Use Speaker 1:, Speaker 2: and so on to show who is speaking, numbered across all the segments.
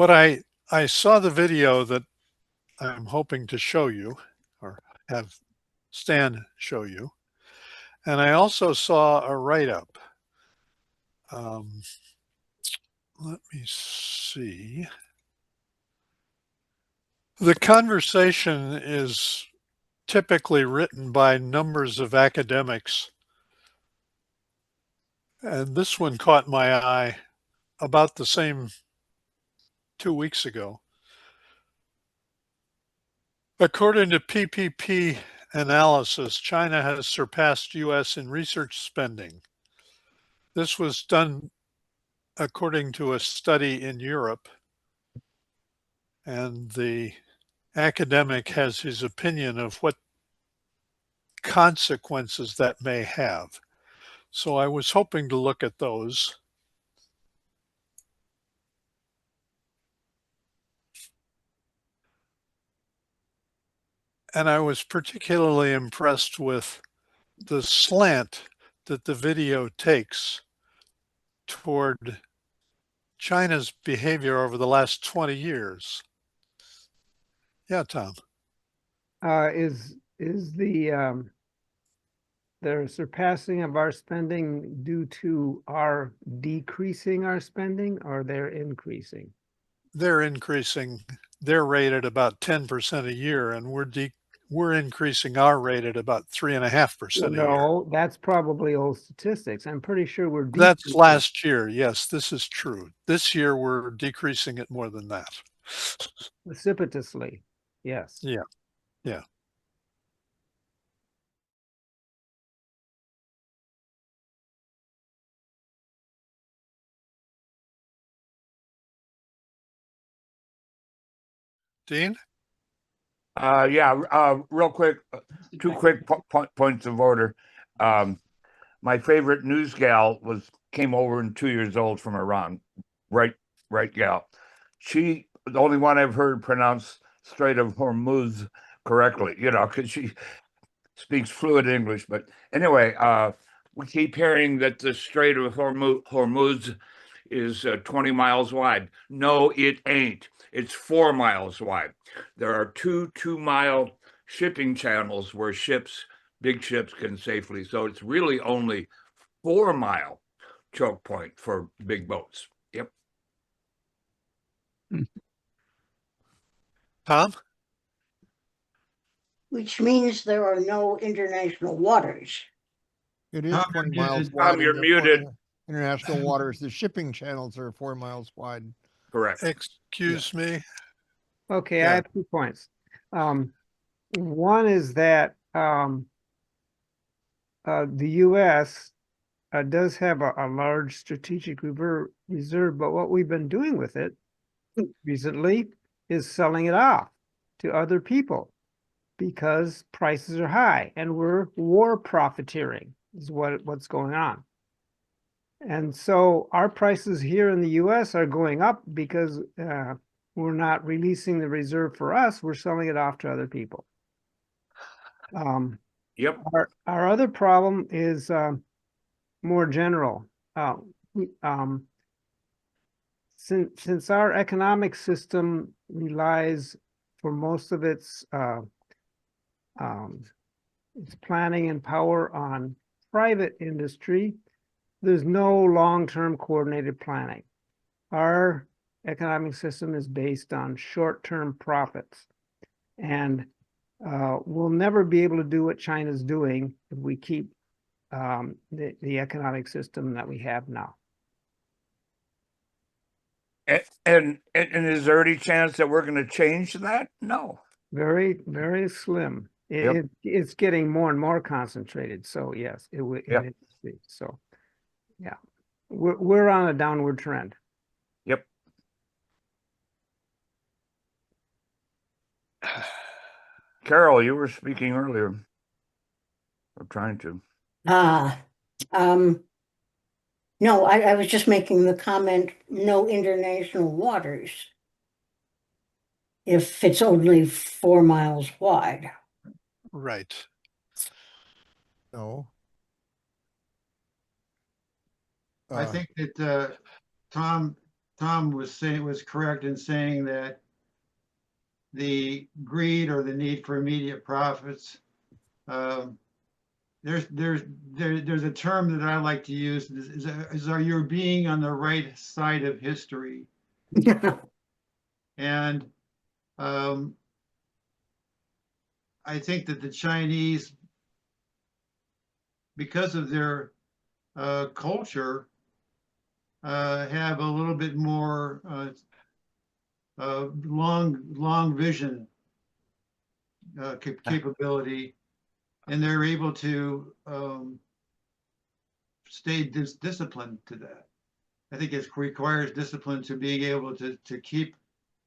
Speaker 1: But I saw the video that I'm hoping to show you or have Stan show you. And I also saw a write-up. Um, let me see. The conversation is typically written by numbers of academics. And this one caught my eye about the same 2 weeks ago. According to PPP analysis, China has surpassed US in research spending. This was done according to a study in Europe, and the academic has his opinion of what consequences that may have. So I was hoping to look at those. And I was particularly impressed with the slant that the video takes toward China's behavior over the last 20 years. Yeah, Tom.
Speaker 2: Is the surpassing of our spending due to our decreasing our spending, or they're increasing?
Speaker 1: They're increasing their rate at about 10% a year, and we're increasing our rate at about 3.5% a year.
Speaker 2: No, that's probably old statistics. I'm pretty sure we're
Speaker 1: That's
Speaker 2: decreasing.
Speaker 1: last year. Yes, this is true. This year we're decreasing it more than that.
Speaker 2: Precipitously. Yes.
Speaker 1: Yeah, yeah. Dean?
Speaker 3: Real quick, two quick points of order. My favorite news gal came over and 2 years old from Iran. Right gal. She, the only one I've heard pronounce Strait of Hormuz correctly, because she speaks fluent English. But anyway, we keep hearing that the Strait of Hormuz is 20 miles wide. No, it ain't. It's 4 miles wide. There are two 2-mile shipping channels where big ships can safely. So it's really only 4-mile choke point for big boats. Yep.
Speaker 1: Tom?
Speaker 4: Which means there are no international waters.
Speaker 5: It is
Speaker 3: Tom,
Speaker 5: 20
Speaker 3: you're
Speaker 5: miles
Speaker 3: muted.
Speaker 5: wide.
Speaker 3: Tom, you're
Speaker 5: and
Speaker 3: muted.
Speaker 5: International waters. The shipping channels are 4 miles wide.
Speaker 3: Correct.
Speaker 1: Excuse me.
Speaker 2: Okay,
Speaker 1: Yeah.
Speaker 2: I have 2 points. One is that the U.S. Does have a large strategic reserve, but what we've been doing with it recently is selling it off to other people because prices are high, and we're war profiteering is what's going on. And so our prices here in the U.S. are going up because we're not releasing the reserve for us. We're selling it off to other people.
Speaker 3: Yep.
Speaker 2: Our other problem is more general. Since our economic system relies for most of its planning and power on private industry, there's no long-term coordinated planning. Our economic system is based on short-term profits, and we'll never be able to do what China's doing if we keep the economic system that we have now.
Speaker 3: And is there any chance that we're going to change that? No.
Speaker 2: Very, very slim. It's getting more and more concentrated. So yes, it will.
Speaker 3: Yep.
Speaker 2: So yeah, we're on a downward trend.
Speaker 3: Yep. Carol, you were speaking earlier. Or trying to.
Speaker 4: No, I was just making the comment, no international waters, if it's only 4 miles wide.
Speaker 1: Right.
Speaker 5: No.
Speaker 6: I think that, Tom, Tom was saying was correct in saying that the greed or the need for immediate profits. There's a term that I like to use is are you being on the right side of history? And I think that the Chinese, because of their culture, have a little bit more long vision capability, and they're able to stay disciplined to that. I think it requires discipline to being able to keep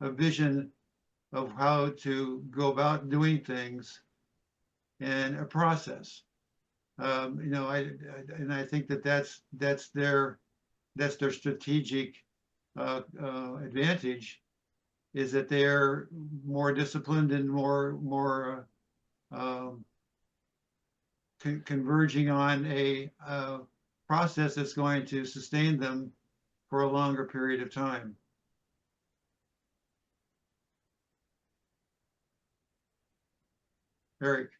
Speaker 6: a vision of how to go about doing things and a process. You know, I think that that's their strategic advantage, is that they're more disciplined and more converging on a process that's going to sustain them for a longer period of time. Eric.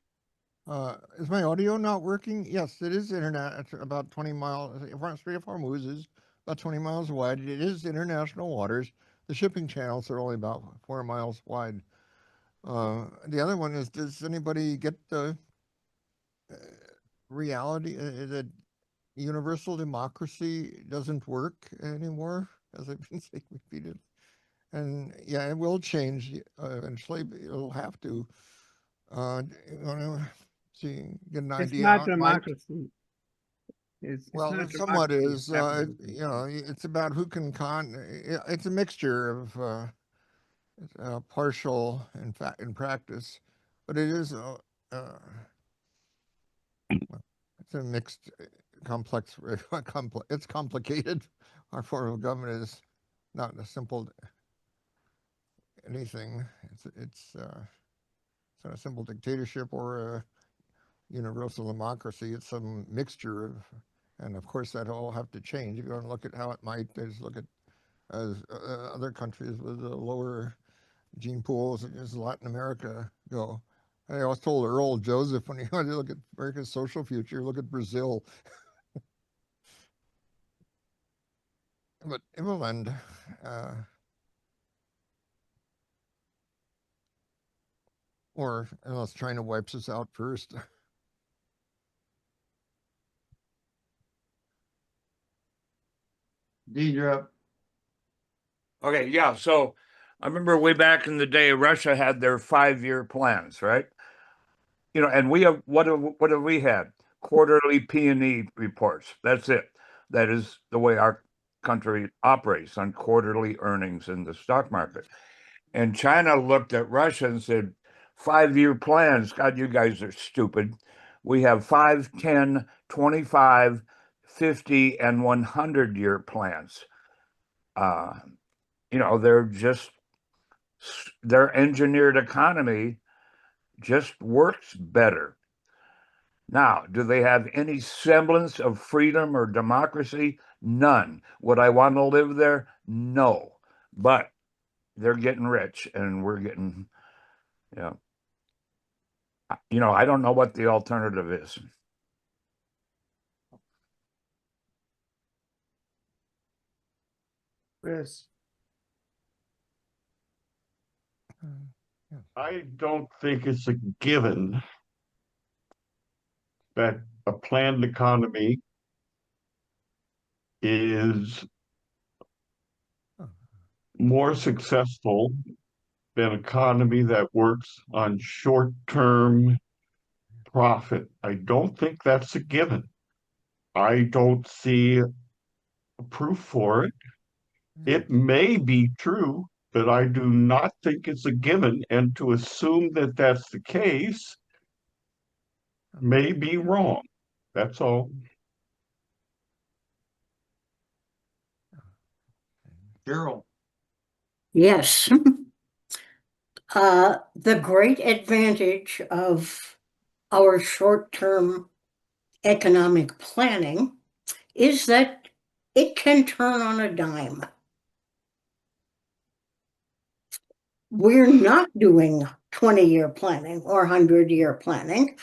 Speaker 5: Is my audio not working? Yes, it is internet. It's about 20 miles. Strait of Hormuz is about 20 miles wide. It is international waters. The shipping channels are only about 4 miles wide. The other one is, does anybody get the reality that universal democracy doesn't work anymore, as I've been saying repeatedly? And yeah, it will change eventually. It'll have to. You want to get an
Speaker 2: It's
Speaker 5: idea
Speaker 2: not
Speaker 5: on
Speaker 2: democracy.
Speaker 5: well,
Speaker 2: not
Speaker 5: it somewhat
Speaker 2: democracy,
Speaker 5: is.
Speaker 2: it's capitalism.
Speaker 5: You know, it's about who can it's a mixture of partial in fact in practice, but it is it's a mixed, complex. It's complicated. Our form of government is not a simple anything. It's not a simple dictatorship or a universal democracy. It's some mixture of, and of course that all have to change. If you want to look at how it might, just look at other countries with lower gene pools as Latin America go. I always told Earl Joseph, when you want to look at America's social future, look at Brazil. But it will end. Or unless China wipes us out first.
Speaker 6: Dean, you're up.
Speaker 3: Okay, yeah. So I remember way back in the day, Russia had their 5-year plans, right? You know, and we have what have we had? Quarterly P&E reports. That's it. That is the way our country operates, on quarterly earnings in the stock market. And China looked at Russia and said, 5-year plans. God, you guys are stupid. We have 5, 10, 25, 50, and 100-year plans. You know, their engineered economy just works better. Now, do they have any semblance of freedom or democracy? None. Would I want to live there? No. But they're getting rich and we're getting, you know, I don't know what the alternative is.
Speaker 2: Chris.
Speaker 7: I don't think it's a given that a planned economy is more successful than an economy that works on short-term profit. I don't think that's a given. I don't see proof for it. It may be true, but I do not think it's a given. And to assume that that's the case may be wrong. That's all.
Speaker 6: Carol.
Speaker 4: Yes. The great advantage of our short-term economic planning is that it can turn on a dime. we're not doing 20-year planning or 100-year planning.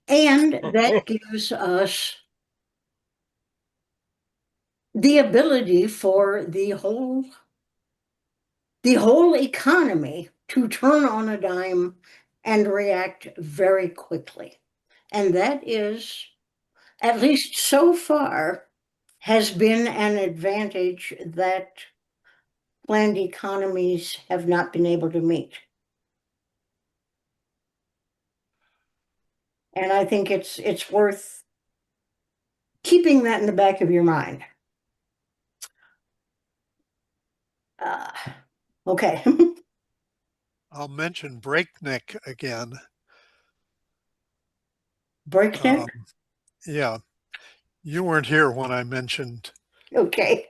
Speaker 4: And that gives us the ability for the whole economy to turn on a dime and react very quickly. And that is, at least so far, has been an advantage that planned economies have not been able to meet. And I think it's worth keeping that in the back of your mind. Okay.
Speaker 1: I'll mention breakneck again.
Speaker 4: Breakneck?
Speaker 1: Yeah, you weren't here when I mentioned
Speaker 4: Okay.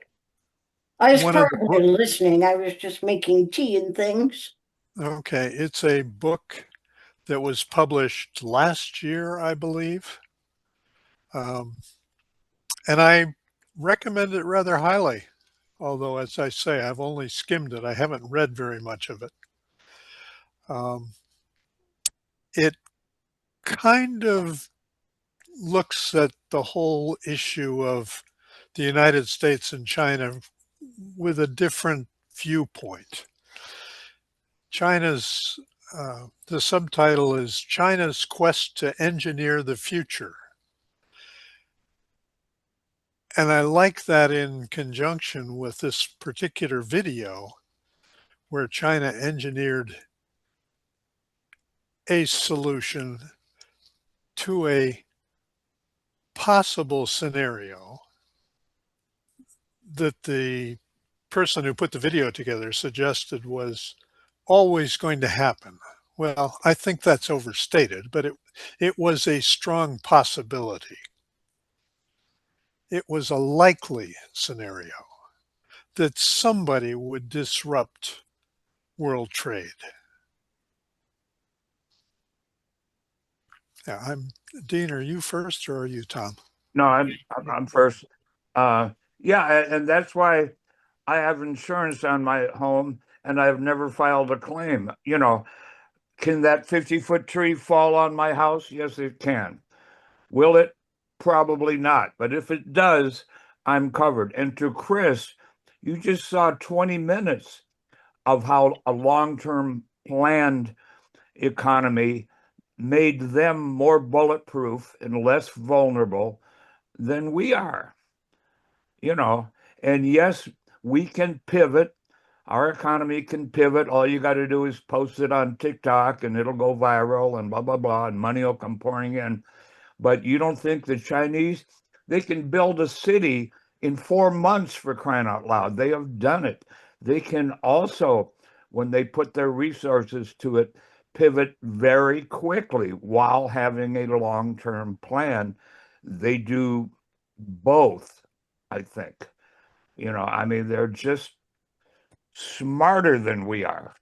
Speaker 4: I was
Speaker 1: one of the
Speaker 4: probably listening. I was just making tea and things.
Speaker 1: Okay, it's a book that was published last year, I believe. And I recommend it rather highly, although, as I say, I've only skimmed it. I haven't read very much of it. It kind of looks at the whole issue of the United States and China with a different viewpoint. The subtitle is China's Quest to Engineer the Future. And I like that in conjunction with this particular video where China engineered a solution to a possible scenario that the person who put the video together suggested was always going to happen. Well, I think that's overstated, but it was a strong possibility. It was a likely scenario that somebody would disrupt world trade. Yeah, Dean, are you first or are you Tom?
Speaker 3: No, I'm first. Yeah, and that's why I have insurance on my home and I've never filed a claim. You know, can that 50-foot tree fall on my house? Yes, it can. Will it? Probably not. But if it does, I'm covered. And to Chris, you just saw 20 minutes of how a long-term planned economy made them more bulletproof and less vulnerable than we are. You know, and yes, we can pivot. Our economy can pivot. All you got to do is post it on TikTok and it'll go viral and blah, blah, blah, and money will come pouring in. But you don't think the Chinese, they can build a city in 4 months, for crying out loud. They have done it. They can also, when they put their resources to it, pivot very quickly while having a long-term plan. They do both, I think. You know, I mean, they're just smarter than we are.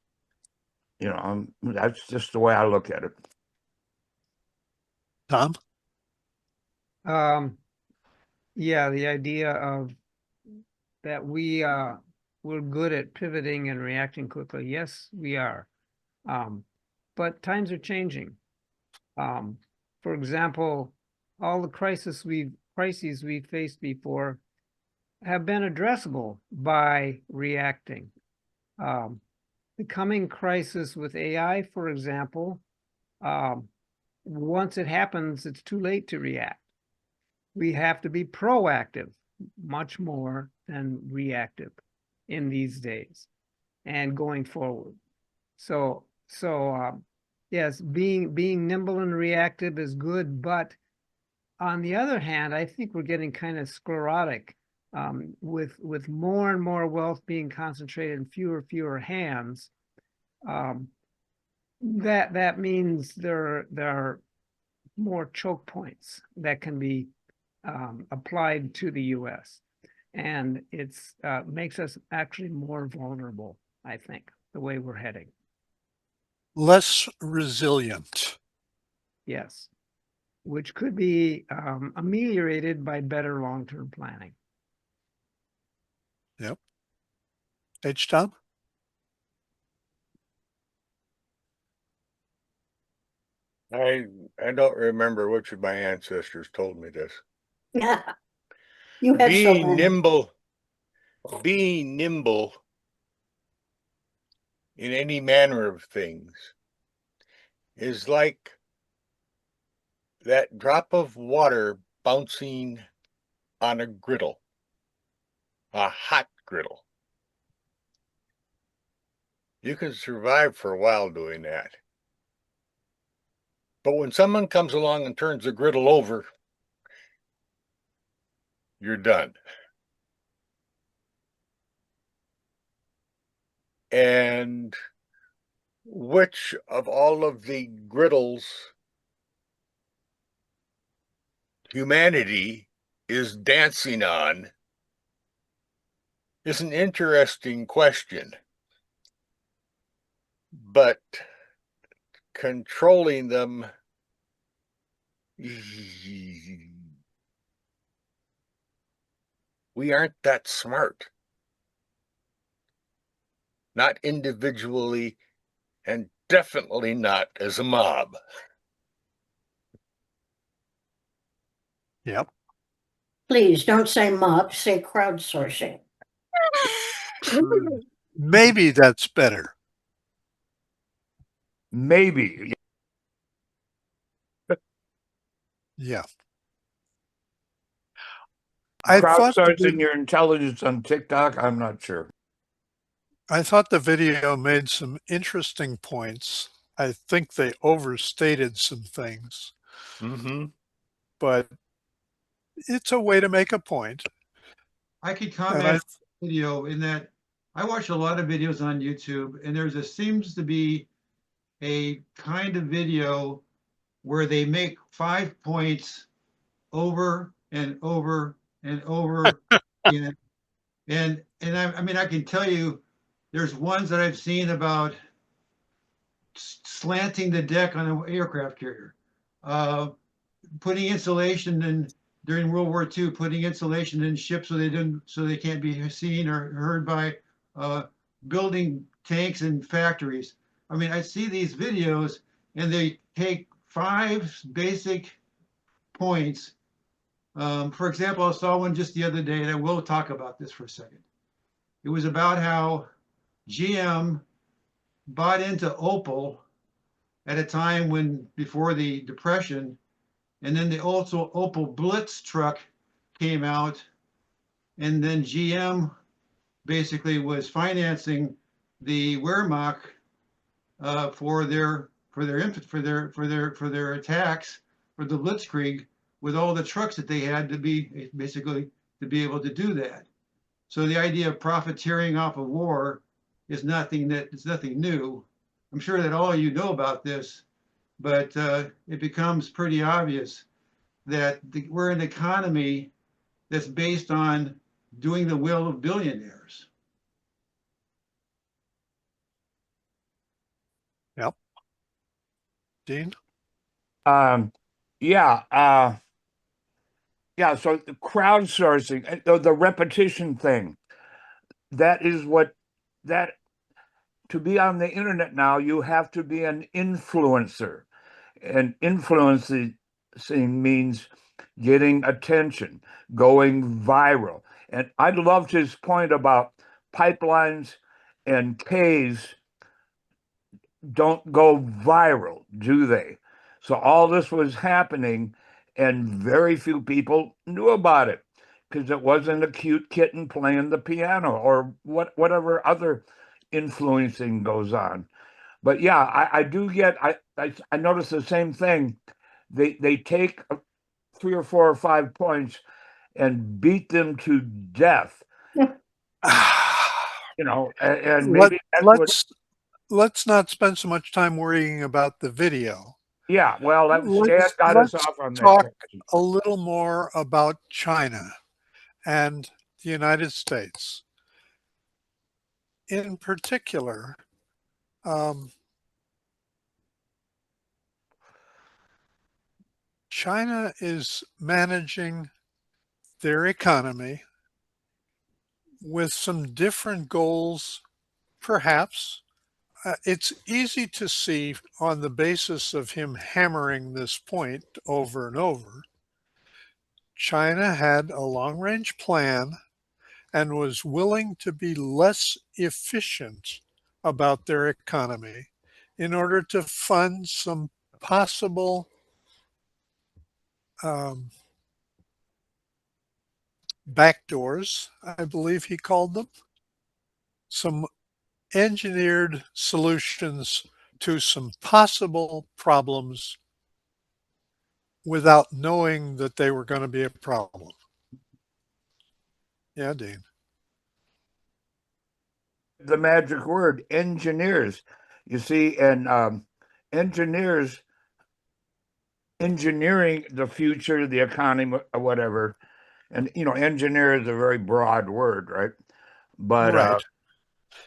Speaker 3: You know, that's just the way I look at it.
Speaker 1: Tom?
Speaker 2: Yeah, the idea of that we're good at pivoting and reacting quickly. Yes, we are. But times are changing. For example, all the crises we've faced before have been addressable by reacting. The coming crisis with AI, for example, once it happens, it's too late to react. We have to be proactive, much more than reactive in these days and going forward. So yes, being nimble and reactive is good, but on the other hand, I think we're getting kind of sclerotic with more and more wealth being concentrated in fewer hands. That means there are more choke points that can be applied to the U.S. and it's makes us actually more vulnerable, I think, the way we're heading.
Speaker 1: Less resilient.
Speaker 2: Yes, which could be ameliorated by better long-term planning.
Speaker 1: Yep. H. Tom?
Speaker 8: I don't remember which of my ancestors told me this.
Speaker 4: You have so
Speaker 8: Being
Speaker 4: many.
Speaker 8: nimble in any manner of things is like that drop of water bouncing on a griddle, a hot griddle. You can survive for a while doing that. But when someone comes along and turns the griddle over, you're done. And which of all of the griddles humanity is dancing on is an interesting question. But controlling them, we aren't that smart. Not individually, and definitely not as a mob.
Speaker 1: Yep.
Speaker 4: Please don't say mob, say crowdsourcing.
Speaker 1: Maybe that's better.
Speaker 3: Maybe.
Speaker 1: Yeah. I thought
Speaker 3: Crowdsourcing your intelligence on TikTok, I'm not sure.
Speaker 1: the video made some interesting points. I think they overstated some things, but it's a way to make a point.
Speaker 6: I could
Speaker 1: And
Speaker 6: comment
Speaker 1: I,
Speaker 6: on the video in that I watch a lot of videos on YouTube, and seems to be a kind of video where they make 5 points over and over and over again. And I mean, I can tell you, there's ones that I've seen about slanting the deck on an aircraft carrier, putting insulation in during World War II, putting insulation in ships so they can't be seen or heard by building tanks and factories. I mean, I see these videos and they take 5 basic points. For example, I saw one just the other day, and I will talk about this for a second. It was about how GM bought into Opel at a time before the Depression, and then the also Opel Blitz truck came out, and then GM basically was financing the Wehrmacht for their attacks for the Blitzkrieg with all the trucks that they had to be able to do that. So the idea of profiteering off of war is nothing new. I'm sure that all of you know about this, but it becomes pretty obvious that we're an economy that's based on doing the will of billionaires.
Speaker 1: yep. Dean?
Speaker 3: Yeah. Yeah, so the crowdsourcing, the repetition thing, that is to be on the internet now, you have to be an influencer. And influencing means getting attention, going viral. And I loved his point about pipelines and Ks don't go viral, do they? So all this was happening, and very few people knew about it because it wasn't a cute kitten playing the piano or whatever other influencing goes on. But yeah, I do get I notice the same thing. They take 3 or 4 or 5 points and beat them to death. You know, and maybe that's what.
Speaker 1: Let's not spend so much time worrying about the video.
Speaker 3: Yeah, well, Stan got us
Speaker 1: Let's
Speaker 3: off on that.
Speaker 1: talk a little more about China and the United States. In particular, China is managing their economy with some different goals, perhaps, it's easy to see on the basis of him hammering this point over and over. China had a long range plan and was willing to be less efficient about their economy in order to fund some possible backdoors, I believe he called them, some engineered solutions to some possible problems without knowing that they were going to be a problem. Yeah, Dean.
Speaker 3: The magic word, engineers. You see, and engineers engineering the future, the economy, or whatever. And engineer is a very broad word, right? But
Speaker 1: Right.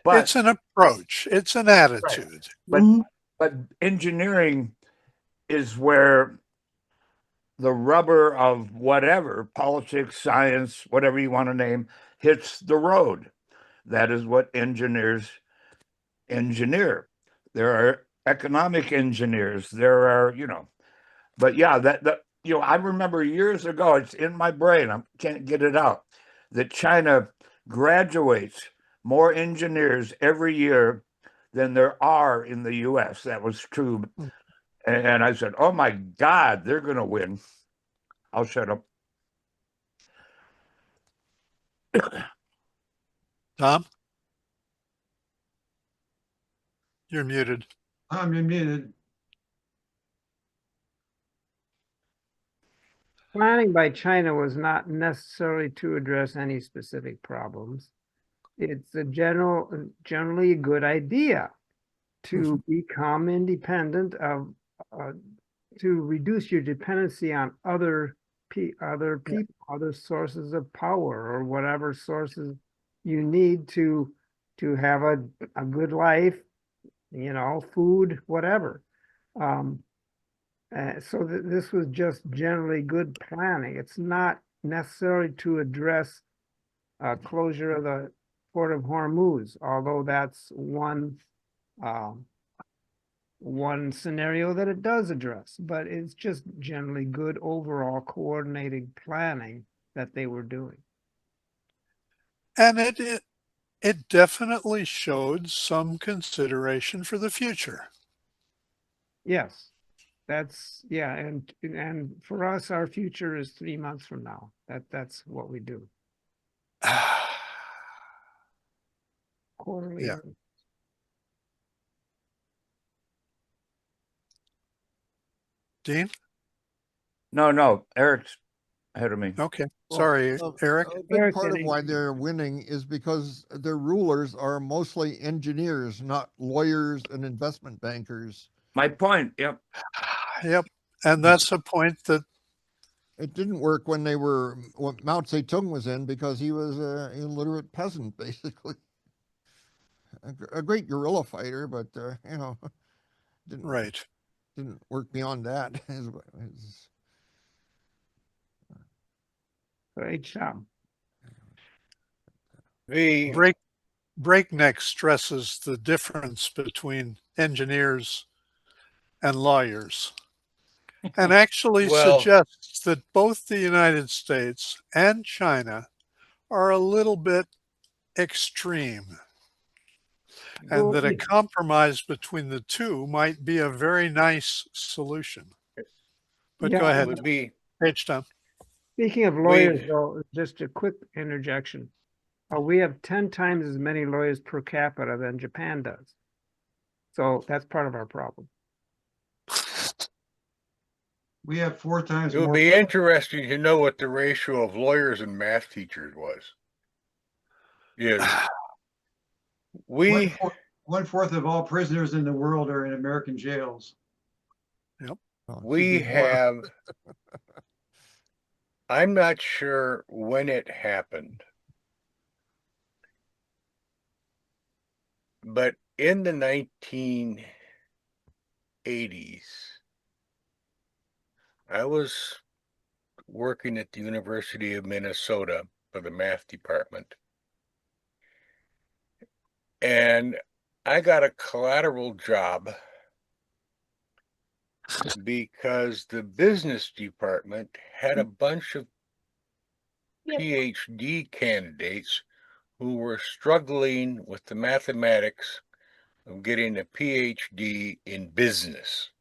Speaker 3: but
Speaker 1: It's an approach. It's an attitude.
Speaker 3: but
Speaker 4: Mhm.
Speaker 3: but engineering is where the rubber of whatever, politics, science, whatever you want to name, hits the road. That is what engineers engineer. There are economic engineers. There are, but yeah, I remember years ago, it's in my brain, I can't get it out, that China graduates more engineers every year than there are in the US. That was true. And I said, oh my God, they're going to win. I'll shut up.
Speaker 1: Tom? You're muted.
Speaker 6: I'm muted.
Speaker 2: Planning by China was not necessarily to address any specific problems. It's generally a good idea to become independent of, to reduce your dependency on other people, other sources of power, or whatever sources you need to have a good life, food, whatever. So this was just generally good planning. It's not necessarily to address closure of the port of Hormuz, although that's one scenario that it does address. But it's just generally good overall coordinated planning that they were doing.
Speaker 1: And it definitely showed some consideration for the future.
Speaker 2: Yes. And for us, our future is 3 months from now. That's what we do. Quarterly.
Speaker 1: Yeah. Dean?
Speaker 3: No, Eric's ahead of me.
Speaker 1: Okay. Sorry, Eric.
Speaker 5: A big
Speaker 2: Eric,
Speaker 5: part of
Speaker 2: any-
Speaker 5: why they're winning is because their rulers are mostly engineers, not lawyers and investment bankers.
Speaker 3: My point, yep.
Speaker 1: Yep. And that's a point that
Speaker 5: It didn't work when Mao Zedong was in, because he was an illiterate peasant, basically. A great guerrilla fighter, but didn't
Speaker 1: right.
Speaker 5: didn't work beyond that.
Speaker 2: Great job.
Speaker 8: The
Speaker 1: Breakneck stresses the difference between engineers and lawyers, and actually
Speaker 8: Well-
Speaker 1: suggests that both the United States and China are a little bit extreme, and that a compromise between the two might be a very nice solution. But go
Speaker 2: Yeah,
Speaker 1: ahead,
Speaker 8: would be
Speaker 1: page down.
Speaker 2: Speaking of lawyers, though, just a quick interjection. We have 10 times as many lawyers per capita than Japan does. So that's part of our problem.
Speaker 6: We have 4 times
Speaker 8: it would
Speaker 6: more.
Speaker 8: be interesting to know what the ratio of lawyers and math teachers was. Yes. We
Speaker 6: 1/4 of all prisoners in the world are in American jails.
Speaker 5: Well, it should
Speaker 8: we
Speaker 5: be more.
Speaker 8: have I'm not sure when it happened, but in the 1980s, I was working at the University of Minnesota for the math department. And I got a collateral job because the business department had a bunch of PhD candidates who were struggling with the mathematics of getting a PhD in business.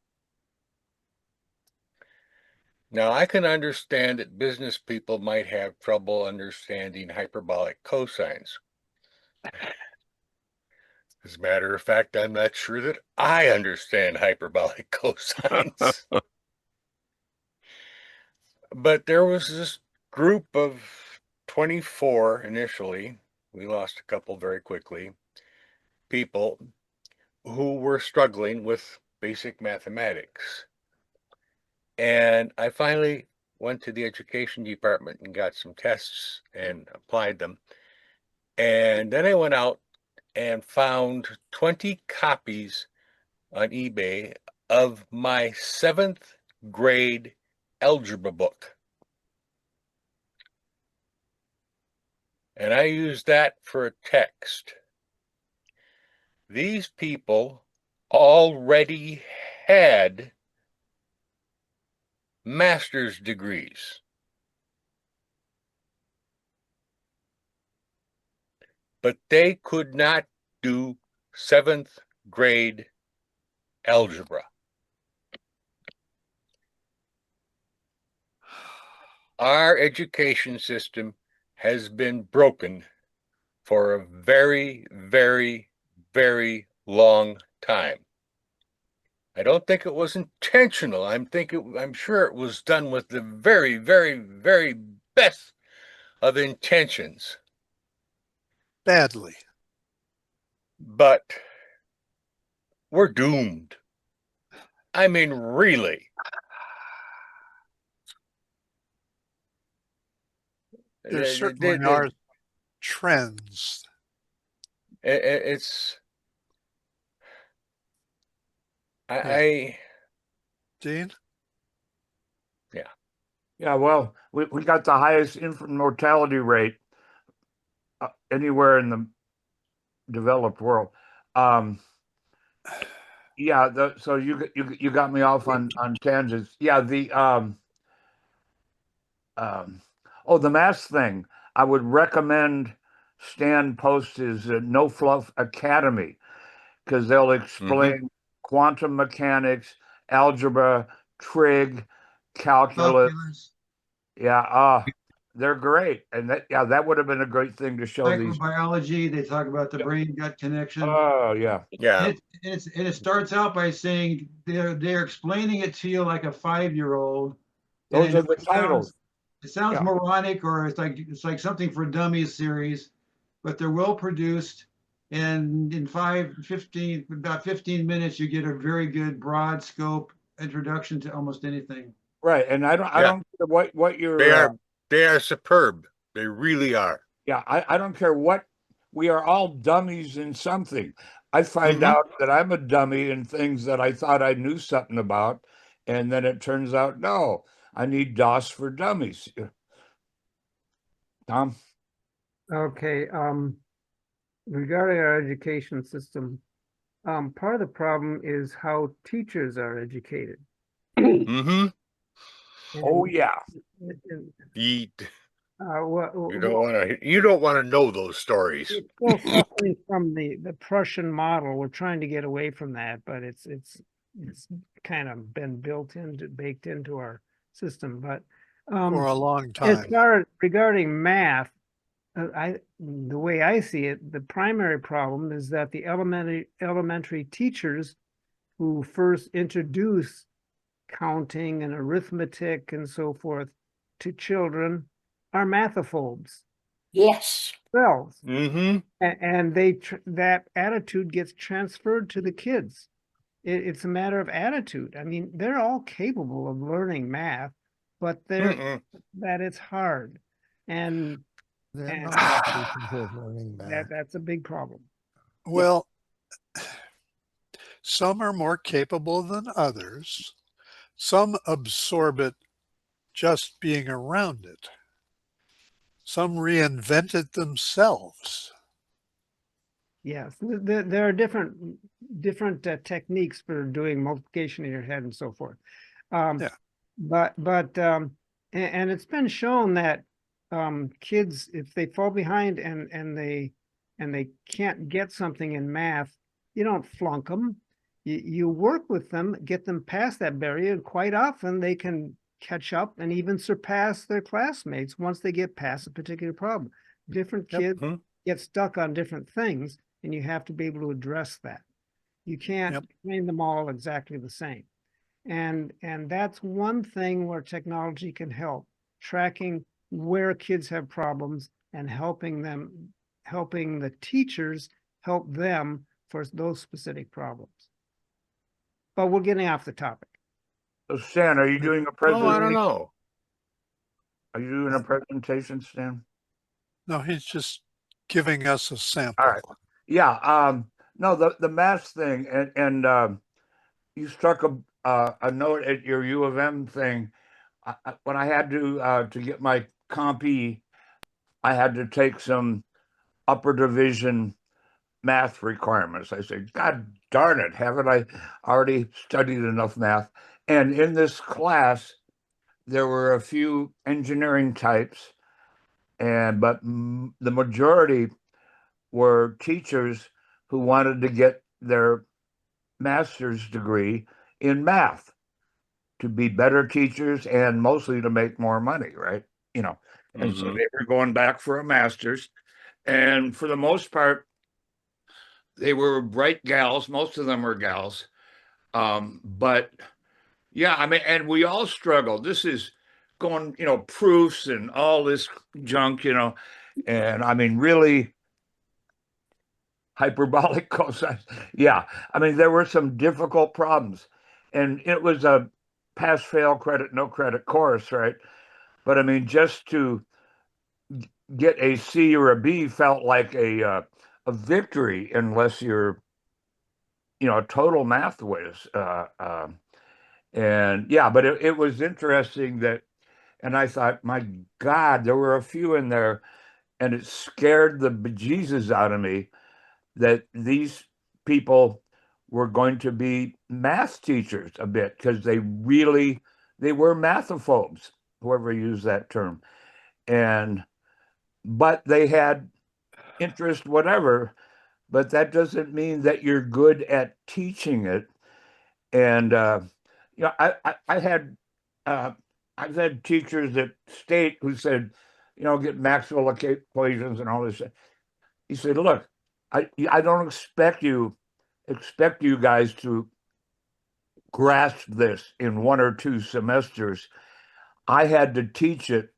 Speaker 8: Now, I can understand that business people might have trouble understanding hyperbolic cosines. As a matter of fact, I'm not sure that I understand hyperbolic cosines. But there was this group of 24 initially, we lost a couple very quickly, people who were struggling with basic mathematics. And I finally went to the education department and got some tests and applied them. And then I went out and found 20 copies on eBay of my 7th grade algebra book. And I used that for a text. These people already had master's degrees. But they could not do 7th grade algebra. Our education system has been broken for a very, very, very long time. I don't think it was intentional. I'm sure it was done with the very, very, very best of intentions.
Speaker 1: Badly.
Speaker 8: But we're doomed. I mean, really.
Speaker 1: There certainly are trends.
Speaker 8: It's
Speaker 1: Dean?
Speaker 3: Yeah, well, we got the highest infant mortality rate anywhere in the developed world. Yeah, so you got me off on tangents. Yeah, the math thing. I would recommend Stan post his No Fluff Academy, because they'll explain quantum mechanics, algebra, trig, calculus. Yeah, they're great, and that would have been a great thing to show these.
Speaker 6: Microbiology, they talk about the brain-gut connection.
Speaker 3: Oh yeah.
Speaker 6: And it starts out by saying they're explaining it to you like a 5-year-old.
Speaker 3: Those are the titles.
Speaker 6: It sounds moronic, or it's like something for dummies series, but they're well produced. And in about 15 minutes, you get a very good broad scope introduction to almost anything.
Speaker 3: Right, and I don't care what you're.
Speaker 8: They are superb. They really are.
Speaker 3: Yeah, I don't care what. We are all dummies in something. I find out that I'm a dummy in things that I thought I knew something about, and then it turns out no. I need DOS for dummies. Tom?
Speaker 2: Okay, regarding our education system, part of the problem is how teachers are educated.
Speaker 3: Oh yeah.
Speaker 8: You don't want to know those stories.
Speaker 2: We're still suffering from the Prussian model. We're trying to get away from that, but it's kind of been baked into our system. But
Speaker 1: for a long time.
Speaker 2: As far as regarding math, the way I see it, the primary problem is that the elementary teachers who first introduce counting and arithmetic and so forth to children are mathophobes.
Speaker 4: Yes.
Speaker 2: Well, and that attitude gets transferred to the kids. It's a matter of attitude. I mean, they're all capable of learning math, but that it's hard, and
Speaker 5: learning math.
Speaker 2: That's a big problem.
Speaker 1: Well, some are more capable than others. Some absorb it just being around it. Some reinvent it themselves.
Speaker 2: Yes, there are different techniques for doing multiplication in your head and so forth.
Speaker 1: Yeah.
Speaker 2: And it's been shown that kids, if they fall behind and they can't get something in math, you don't flunk them. You work with them, get them past that barrier. Quite often they can catch up and even surpass their classmates once they get past a particular problem. Different
Speaker 1: Yep.
Speaker 2: kids get stuck on different things, and you have to be able to address that. You can't
Speaker 1: Yep.
Speaker 2: train them all exactly the same. And that's one thing where technology can help, tracking where kids have problems and helping the teachers help them for those specific problems. But we're getting off the topic.
Speaker 3: So Stan, are you doing a
Speaker 8: Oh, I
Speaker 3: presentation?
Speaker 8: don't know.
Speaker 3: Are you doing a presentation, Stan?
Speaker 1: No, he's just giving us a sample.
Speaker 3: All right. Yeah. No, the math thing, and you struck a note at your U of M thing. When I had to get my Comp E, I had to take some upper division math requirements. I said, God darn it, haven't I already studied enough math? And in this class, there were a few engineering types, but the majority were teachers who wanted to get their master's degree in math to be better teachers and mostly to make more money, right? And so they were going back for a master's. And for the most part, they were bright gals. Most of them were gals. But yeah, I mean, and we all struggle. This is going, proofs and all this junk, and I mean, really hyperbolic cosines. Yeah, I mean, there were some difficult problems, and it was a pass, fail, credit, no credit course, right? But I mean, just to get a C or a B felt like a victory, unless you're, a total math whiz. And yeah, but it was interesting that, and I thought, my God, there were a few in there, and it scared the bejesus out of me that these people were going to be math teachers a bit, because they were mathophobes, whoever used that term. But they had interest, whatever, but that doesn't mean that you're good at teaching it. And I've had teachers at State who said, get Maxwell equations and all this. He said, look, I don't expect you guys to grasp this in 1 or 2 semesters. I had to teach it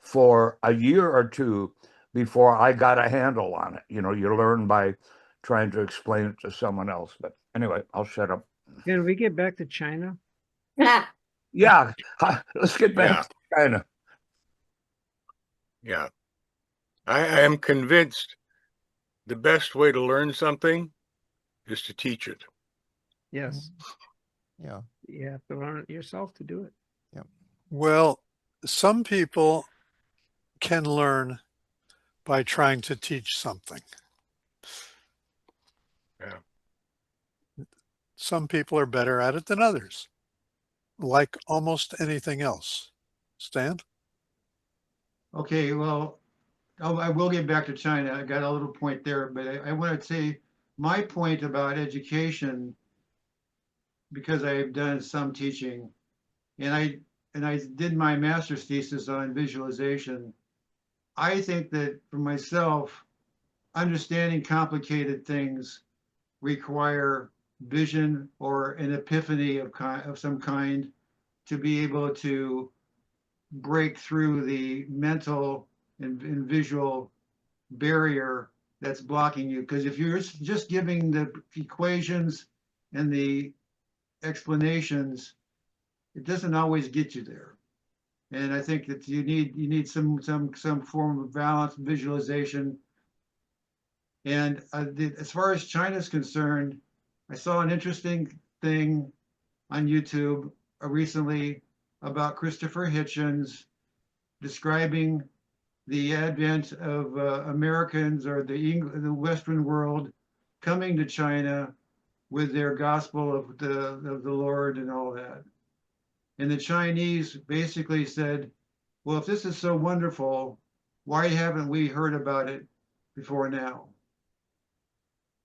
Speaker 3: for a year or 2 before I got a handle on it. You learn by trying to explain it to someone else. But anyway, I'll shut up.
Speaker 2: Can we get back to China?
Speaker 3: Yeah, let's get back to China.
Speaker 8: Yeah. I am convinced the best way to learn something is to teach it.
Speaker 2: Yes.
Speaker 5: Yeah.
Speaker 2: You have to learn it yourself to do it.
Speaker 1: Well, some people can learn by trying to teach something.
Speaker 8: Yeah.
Speaker 1: Some people are better at it than others, like almost anything else. Stan?
Speaker 6: Okay, well, I will get back to China. I got a little point there, but I want to say my point about education, because I've done some teaching, and I did my master's thesis on visualization. I think that for myself, understanding complicated things require vision or an epiphany of some kind to be able to break through the mental and visual barrier that's blocking you. Because if you're just giving the equations and the explanations, it doesn't always get you there. And I think that you need some form of balanced visualization. And as far as China's concerned, I saw an interesting thing on YouTube recently about Christopher Hitchens describing the advent of Americans or the Western world coming to China with their gospel of the Lord and all that. And the Chinese basically said, well, if this is so wonderful, why haven't we heard about it before now?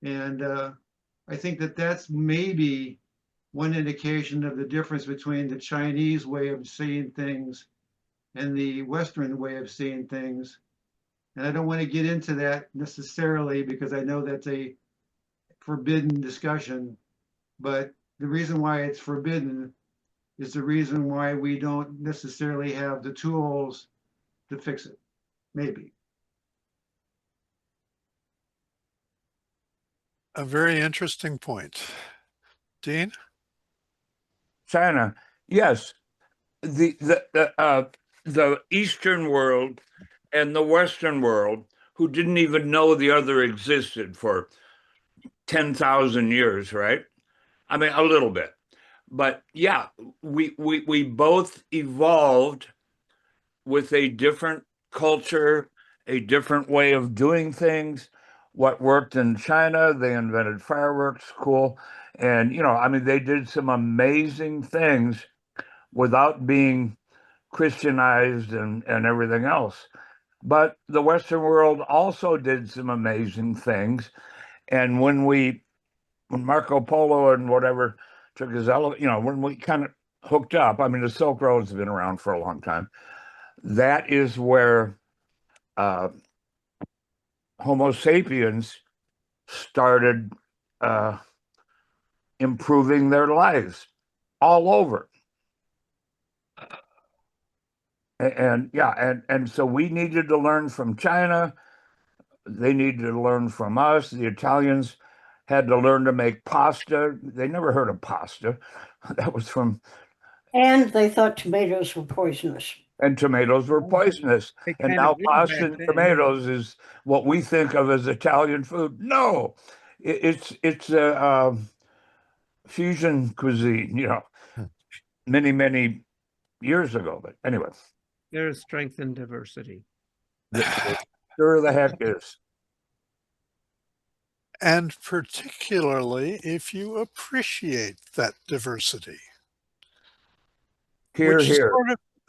Speaker 6: And I think that that's maybe one indication of the difference between the Chinese way of seeing things and the Western way of seeing things. And I don't want to get into that necessarily because I know that's a forbidden discussion, but the reason why it's forbidden is the reason why we don't necessarily have the tools to fix it, maybe.
Speaker 1: A very interesting point. Dean?
Speaker 3: China, yes, the Eastern world and the Western world, who didn't even know the other existed for 10,000 years, right? I mean, a little bit, but yeah, we both evolved with a different culture, a different way of doing things. What worked in China, they invented fireworks, cool. And, you know, I mean, they did some amazing things without being Christianized and everything else. But the Western world also did some amazing things. And when Marco Polo and whatever took his elephant, you know, when we kind of hooked up, I mean, the Silk Road's been around for a long time. That is where Homo sapiens started improving their lives all over. And yeah, and so we needed to learn from China. They needed to learn from us. The Italians had to learn to make pasta. They never heard of pasta. That was from.
Speaker 4: And they thought tomatoes were poisonous.
Speaker 3: And tomatoes were poisonous.
Speaker 2: They
Speaker 3: And
Speaker 2: kind
Speaker 3: now
Speaker 2: of did
Speaker 3: pasta
Speaker 2: back
Speaker 3: and
Speaker 2: then.
Speaker 3: tomatoes is what we think of as Italian food. No, it's a fusion cuisine, you know, many years ago. But anyway,
Speaker 2: There's strength in diversity.
Speaker 3: sure the heck is.
Speaker 1: And particularly if you appreciate that diversity.
Speaker 3: Here,
Speaker 1: which
Speaker 3: here.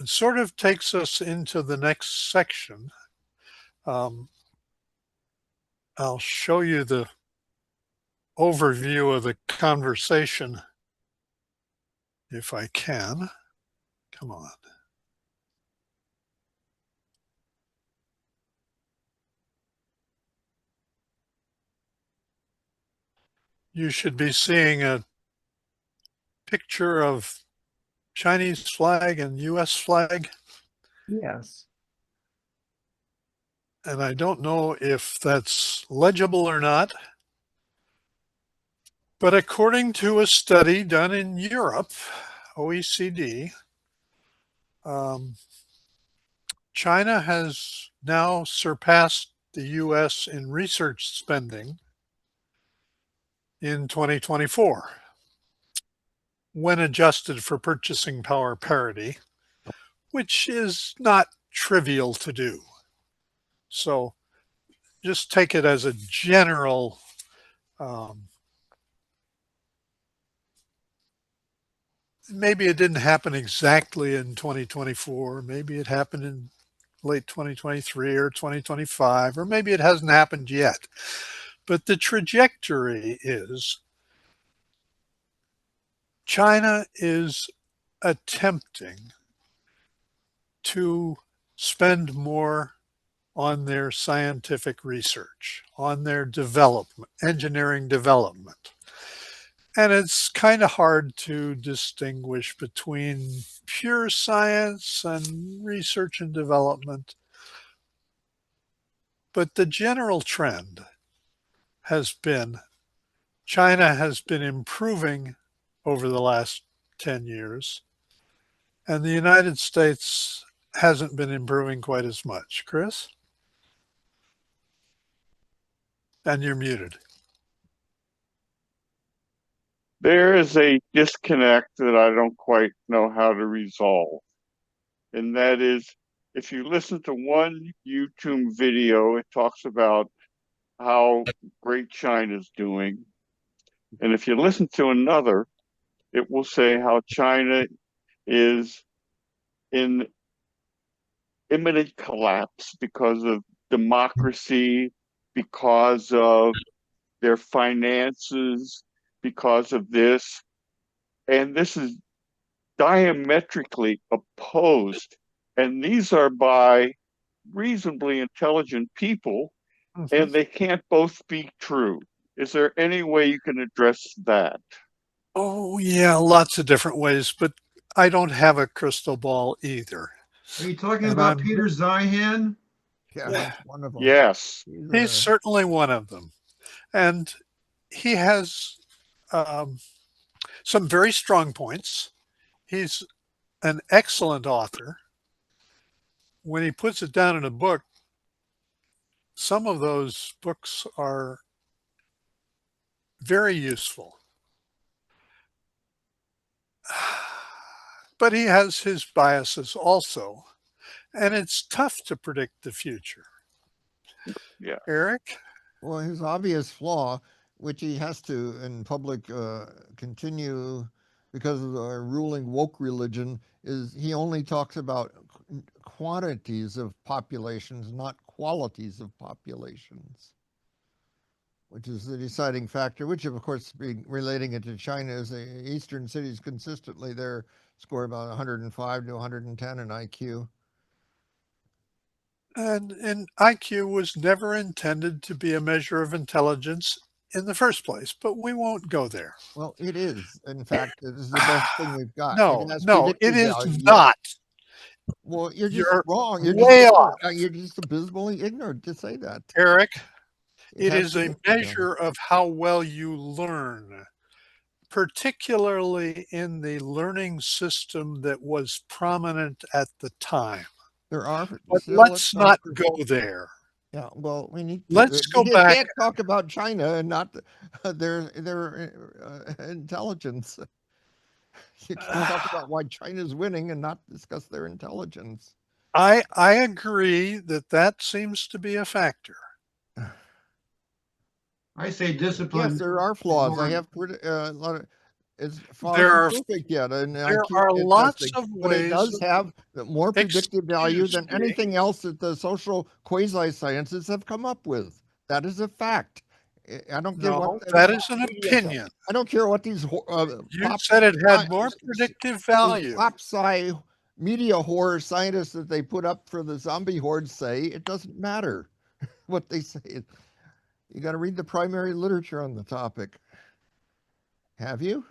Speaker 1: sort of takes us into the next section. I'll show you the overview of the conversation if I can. Come on. You should be seeing a picture of Chinese flag and US flag.
Speaker 2: Yes.
Speaker 1: And I don't know if that's legible or not. But according to a study done in Europe, OECD, China has now surpassed the US in research spending in 2024 when adjusted for purchasing power parity, which is not trivial to do. So just take it as a general maybe it didn't happen exactly in 2024. Maybe it happened in late 2023 or 2025, or maybe it hasn't happened yet. But the trajectory is China is attempting to spend more on their scientific research, on their development, engineering development. And it's kind of hard to distinguish between pure science and research and development. But the general trend has been China has been improving over the last 10 years, and the United States hasn't been improving quite as much. Chris? And you're muted.
Speaker 7: There is a disconnect that I don't quite know how to resolve. And that is if you listen to one YouTube video, it talks about how great China's doing. And if you listen to another, it will say how China is in imminent collapse because of democracy, because of their finances, because of this. And this is diametrically opposed. And these are by reasonably intelligent people, and they can't both be true. Is there any way you can address that?
Speaker 1: Oh, yeah, lots of different ways, but I don't have a crystal ball either.
Speaker 6: Are you talking
Speaker 1: And
Speaker 6: about
Speaker 1: I'm-
Speaker 6: Peter Zeihan?
Speaker 5: Yeah,
Speaker 4: Yeah.
Speaker 5: that's one of them.
Speaker 7: Yes.
Speaker 1: He's certainly one of them. And he has some very strong points. He's an excellent author. When he puts it down in a book, some of those books are very useful. But he has his biases also, and it's tough to predict the future.
Speaker 7: Yeah.
Speaker 1: Eric?
Speaker 5: Well, his obvious flaw, which he has to in public continue because of the ruling woke religion, is he only talks about quantities of populations, not qualities of populations, which is the deciding factor, which of course, relating it to China, is the eastern cities consistently there score about 105 to 110 in IQ.
Speaker 1: And IQ was never intended to be a measure of intelligence in the first place, but we won't go there.
Speaker 5: Well, it is. In fact, it is the best thing we've got.
Speaker 1: No,
Speaker 5: It has
Speaker 1: no, it
Speaker 5: predictive
Speaker 1: is
Speaker 5: value, yes.
Speaker 1: not.
Speaker 5: Well, you're just
Speaker 1: You're
Speaker 5: wrong. You're
Speaker 1: way
Speaker 5: just
Speaker 1: off.
Speaker 5: You're just abysmally ignorant to say that.
Speaker 1: Eric, it
Speaker 5: has
Speaker 1: is a
Speaker 5: predictive value.
Speaker 1: measure of how well you learn, particularly in the learning system that was prominent at the time.
Speaker 5: There are
Speaker 1: But
Speaker 5: still
Speaker 1: let's not
Speaker 5: factors.
Speaker 1: go there.
Speaker 5: Yeah, well, we need to.
Speaker 1: Let's go
Speaker 5: you
Speaker 1: back.
Speaker 5: can't talk about China and not their intelligence. You can't talk about why China's winning and not discuss their intelligence.
Speaker 1: I agree that that seems to be a factor.
Speaker 6: I say discipline.
Speaker 5: Yes, there are flaws. I
Speaker 6: more-
Speaker 5: have a lot of. It's far
Speaker 1: There
Speaker 5: from
Speaker 1: are-
Speaker 5: perfect yet, and
Speaker 1: There are lots of
Speaker 5: but it does
Speaker 1: ways.
Speaker 5: have more predictive value
Speaker 1: Excuse
Speaker 5: than
Speaker 1: me.
Speaker 5: anything else that the social quasi sciences have come up with. That is a fact. I don't care
Speaker 1: No,
Speaker 5: what
Speaker 1: that is an
Speaker 5: media tell-
Speaker 1: opinion.
Speaker 5: I don't care what these
Speaker 1: You said it had more predictive value.
Speaker 5: pop sci media horror scientists that they put up for the zombie horde say. It doesn't matter what they say. You got to read the primary literature on the topic. Have you?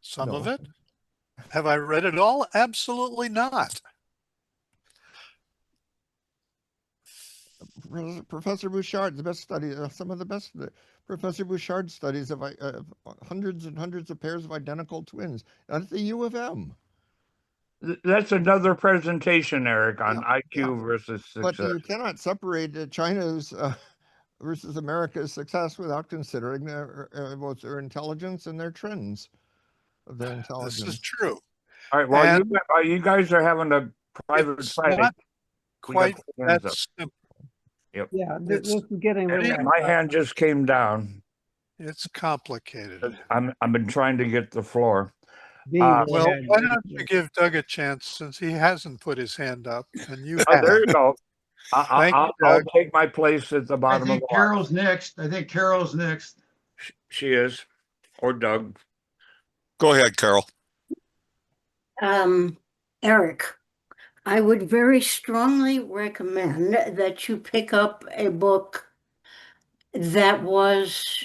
Speaker 1: Some of
Speaker 5: No.
Speaker 1: it. Have I read it all? Absolutely not.
Speaker 5: Professor Bouchard, the best study, some of the best Professor Bouchard studies of hundreds and hundreds of pairs of identical twins at the U of M.
Speaker 3: That's another presentation, Eric, on
Speaker 5: Yeah,
Speaker 3: IQ versus
Speaker 5: But
Speaker 3: success.
Speaker 5: you cannot separate China's versus America's success without considering both their intelligence and their trends of their intelligence.
Speaker 1: This is true.
Speaker 3: All right. Well,
Speaker 1: And
Speaker 3: you guys are having a private
Speaker 1: It's
Speaker 3: fight.
Speaker 1: not
Speaker 3: We got
Speaker 1: quite
Speaker 3: both hands
Speaker 1: that
Speaker 3: up.
Speaker 1: simple.
Speaker 2: Yeah,
Speaker 1: It's-
Speaker 2: this is getting
Speaker 3: And
Speaker 2: really.
Speaker 3: my hand just came down.
Speaker 1: It's complicated.
Speaker 3: I've been trying to get the floor.
Speaker 2: being
Speaker 1: Well,
Speaker 2: ahead.
Speaker 1: why don't you give Doug a chance since he hasn't put his hand up and you
Speaker 3: Oh, there
Speaker 1: have.
Speaker 3: you go.
Speaker 1: Thank you,
Speaker 3: I'll
Speaker 1: Doug.
Speaker 3: take my place at the
Speaker 6: I
Speaker 3: bottom of
Speaker 6: think
Speaker 3: the line.
Speaker 6: Carol's next. I think Carol's next.
Speaker 3: She is, or Doug.
Speaker 9: Go ahead, Carol.
Speaker 4: Eric, I would very strongly recommend that you pick up a book that was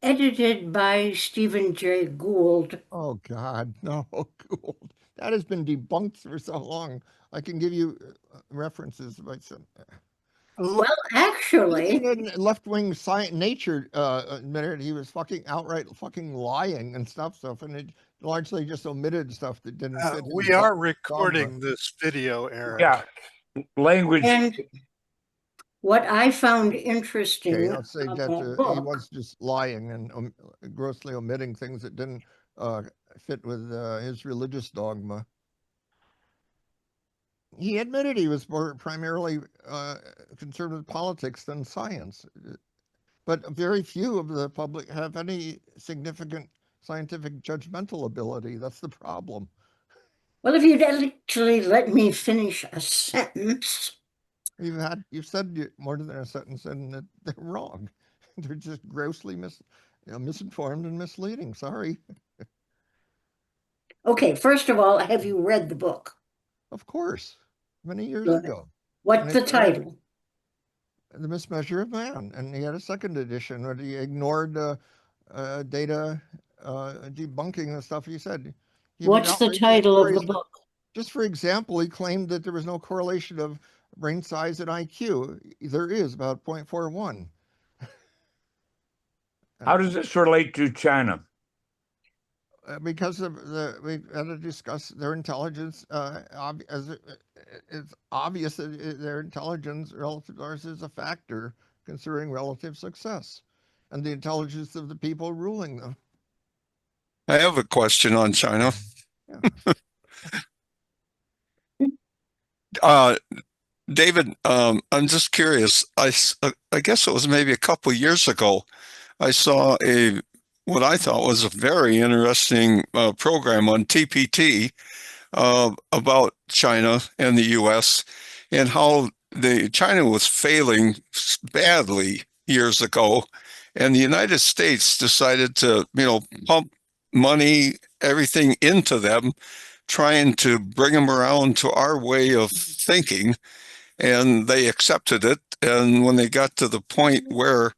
Speaker 4: edited by Stephen Jay Gould.
Speaker 5: Oh God, no, Gould. That has been debunked for so long. I can give you references about some.
Speaker 4: Well, actually,
Speaker 5: Even in left-wing science, Nature admitted he was outright fucking lying and stuff, and it largely just omitted stuff that didn't fit. his
Speaker 1: We are
Speaker 5: dogma.
Speaker 1: recording this video, Eric.
Speaker 3: Yeah, language.
Speaker 4: and what I found interesting
Speaker 5: Okay, I'll say
Speaker 4: about
Speaker 5: that
Speaker 4: that
Speaker 5: he
Speaker 4: book,
Speaker 5: was just lying and grossly omitting things that didn't fit with his religious dogma. he admitted he was more primarily concerned with politics than science. But very few of the public have any significant scientific judgmental ability. That's the problem.
Speaker 4: Well, if you'd actually let me finish a sentence.
Speaker 5: You've said more than a sentence, and they're wrong. They're just grossly misinformed and misleading. Sorry.
Speaker 4: Okay, first of all, have you read the book?
Speaker 5: Of course, many years
Speaker 4: Good.
Speaker 5: ago.
Speaker 4: What's the title?
Speaker 5: The Mismeasure of Man, and he had a second edition where he ignored data debunking the stuff he said.
Speaker 4: What's the title of the book?
Speaker 5: Just for example, he claimed that there was no correlation of brain size and IQ. There is about 0.41.
Speaker 3: How does this relate to China?
Speaker 5: Because we had to discuss their intelligence. It's obvious that their intelligence relative to ours is a factor considering relative success and the intelligence of the people ruling them.
Speaker 9: I have a question on China.
Speaker 5: Yeah.
Speaker 9: David, I'm just curious. I guess it was maybe a couple years ago, I saw what I thought was a very interesting program on TPT about China and the U.S. and how China was failing badly years ago, and the United States decided to, pump money, everything into them, trying to bring them around to our way of thinking, and they accepted it. And when they got to the point where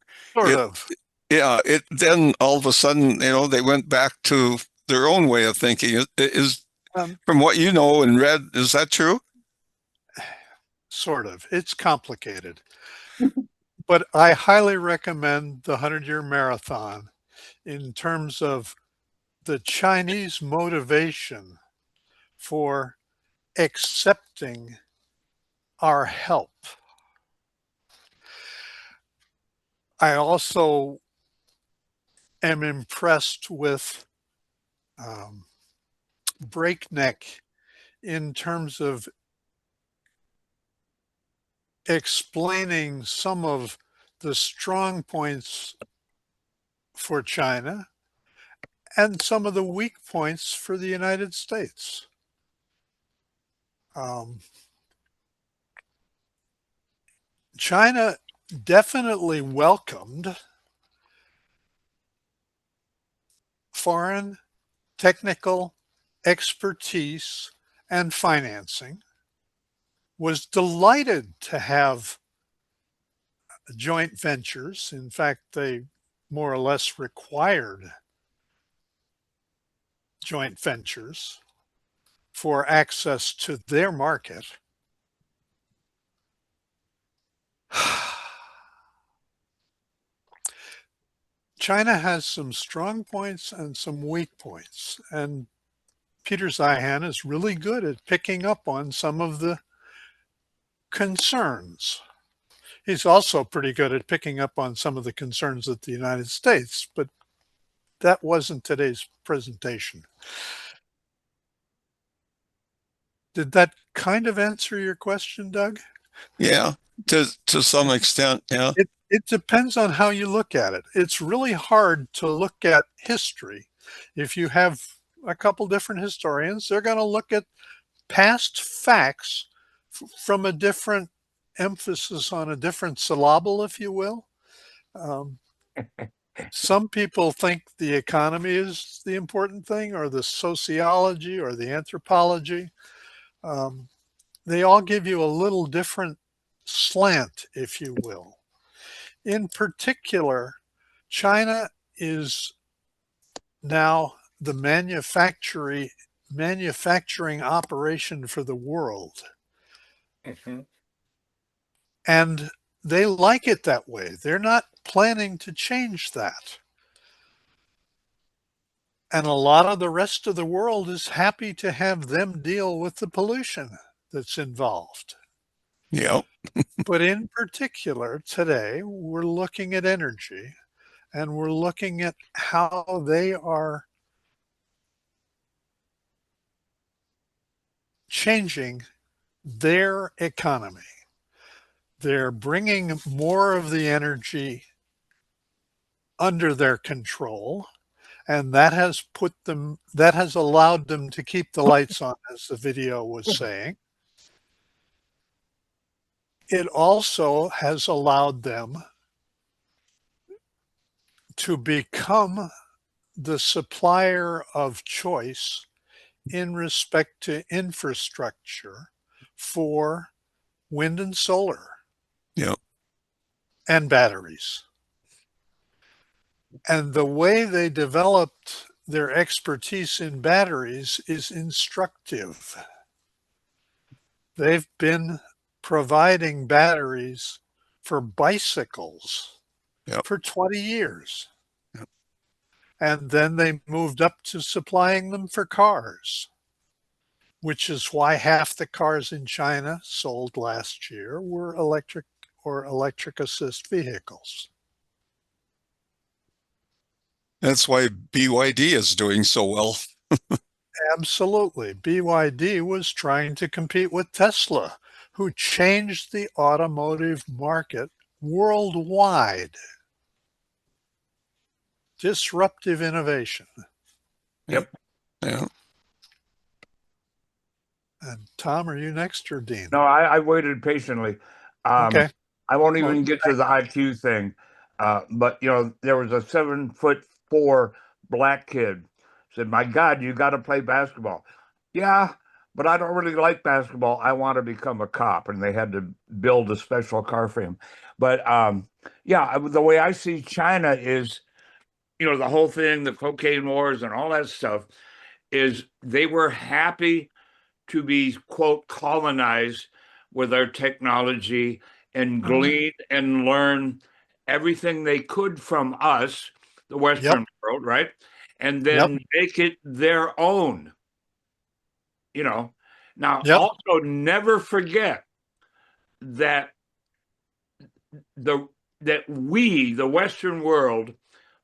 Speaker 9: then all of a sudden, they went back to their own way of thinking. From what you know and read, is that true?
Speaker 1: Sort of. It's complicated. But I highly recommend the 100-Year Marathon in terms of the Chinese motivation for accepting our help. I also am impressed with breakneck in terms of explaining some of the strong points for China and some of the weak points for the United States. China definitely welcomed foreign technical expertise and financing, was delighted to have joint ventures. In fact, they more or less required joint ventures for access to their market. China has some strong points and some weak points, and Peter Zeihan is really good at picking up on some of the concerns. He's also pretty good at picking up on some of the concerns of the United States, but that wasn't today's presentation. Did that kind of answer your question, Doug?
Speaker 9: Yeah, to some extent, yeah.
Speaker 1: It depends on how you look at it. It's really hard to look at history. If you have a couple different historians, they're going to look at past facts from a different emphasis on a different syllable, if you will. Some people think the economy is the important thing, or the sociology, or the anthropology. They all give you a little different slant, if you will. In particular, China is now the manufacturing operation for the world.
Speaker 8: Mm-hmm.
Speaker 1: And they like it that way. They're not planning to change that. And a lot of the rest of the world is happy to have them deal with the pollution that's involved.
Speaker 9: Yeah.
Speaker 1: But in particular, today, we're looking at energy, and we're looking at how they are changing their economy. They're bringing more of the energy under their control, and that has allowed them to keep the lights on, as the video was saying. It also has allowed them to become the supplier of choice in respect to infrastructure for wind and solar.
Speaker 9: Yep.
Speaker 1: And batteries. And the way they developed their expertise in batteries is instructive. They've been providing batteries for bicycles for 20 years.
Speaker 9: Yep.
Speaker 1: And then they moved up to supplying them for cars, which is why half the cars in China sold last year were electric or electric assist vehicles.
Speaker 9: That's why BYD is doing so well.
Speaker 1: Absolutely. BYD was trying to compete with Tesla, who changed the automotive market worldwide. Disruptive innovation.
Speaker 3: Yep.
Speaker 9: Yeah.
Speaker 1: And Tom, are you next or Dean?
Speaker 3: No, I waited patiently.
Speaker 1: Okay.
Speaker 3: I won't
Speaker 1: Well,
Speaker 3: even get to the IQ thing. But you know, there was a 7'4" black kid said, "My God, you got to play basketball." Yeah, but I don't really like basketball. I want to become a cop, and they had to build a special car for him. But yeah, the way I see China is, you know, the whole thing, the cocaine wars and all that stuff, is they were happy to be, quote, colonized with our technology and glean and learn everything they could from us, the Western world, right? And then make it their own, you know. Now, also never forget that we, the Western world,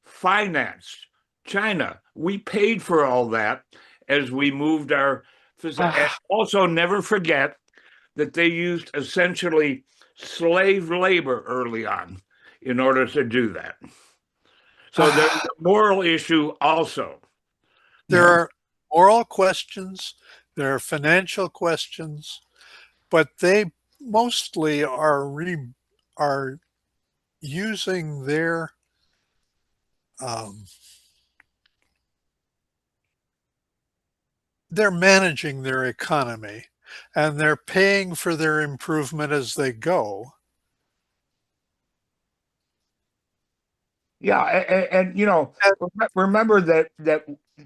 Speaker 3: financed China. We paid for all that as we moved our and also never forget that they used essentially slave labor early on in order to do that. So there's a moral issue also.
Speaker 1: There are moral questions, there are financial questions, but they mostly are using their they're managing their economy, and they're paying for their improvement as they go.
Speaker 3: Yeah, and you know, remember that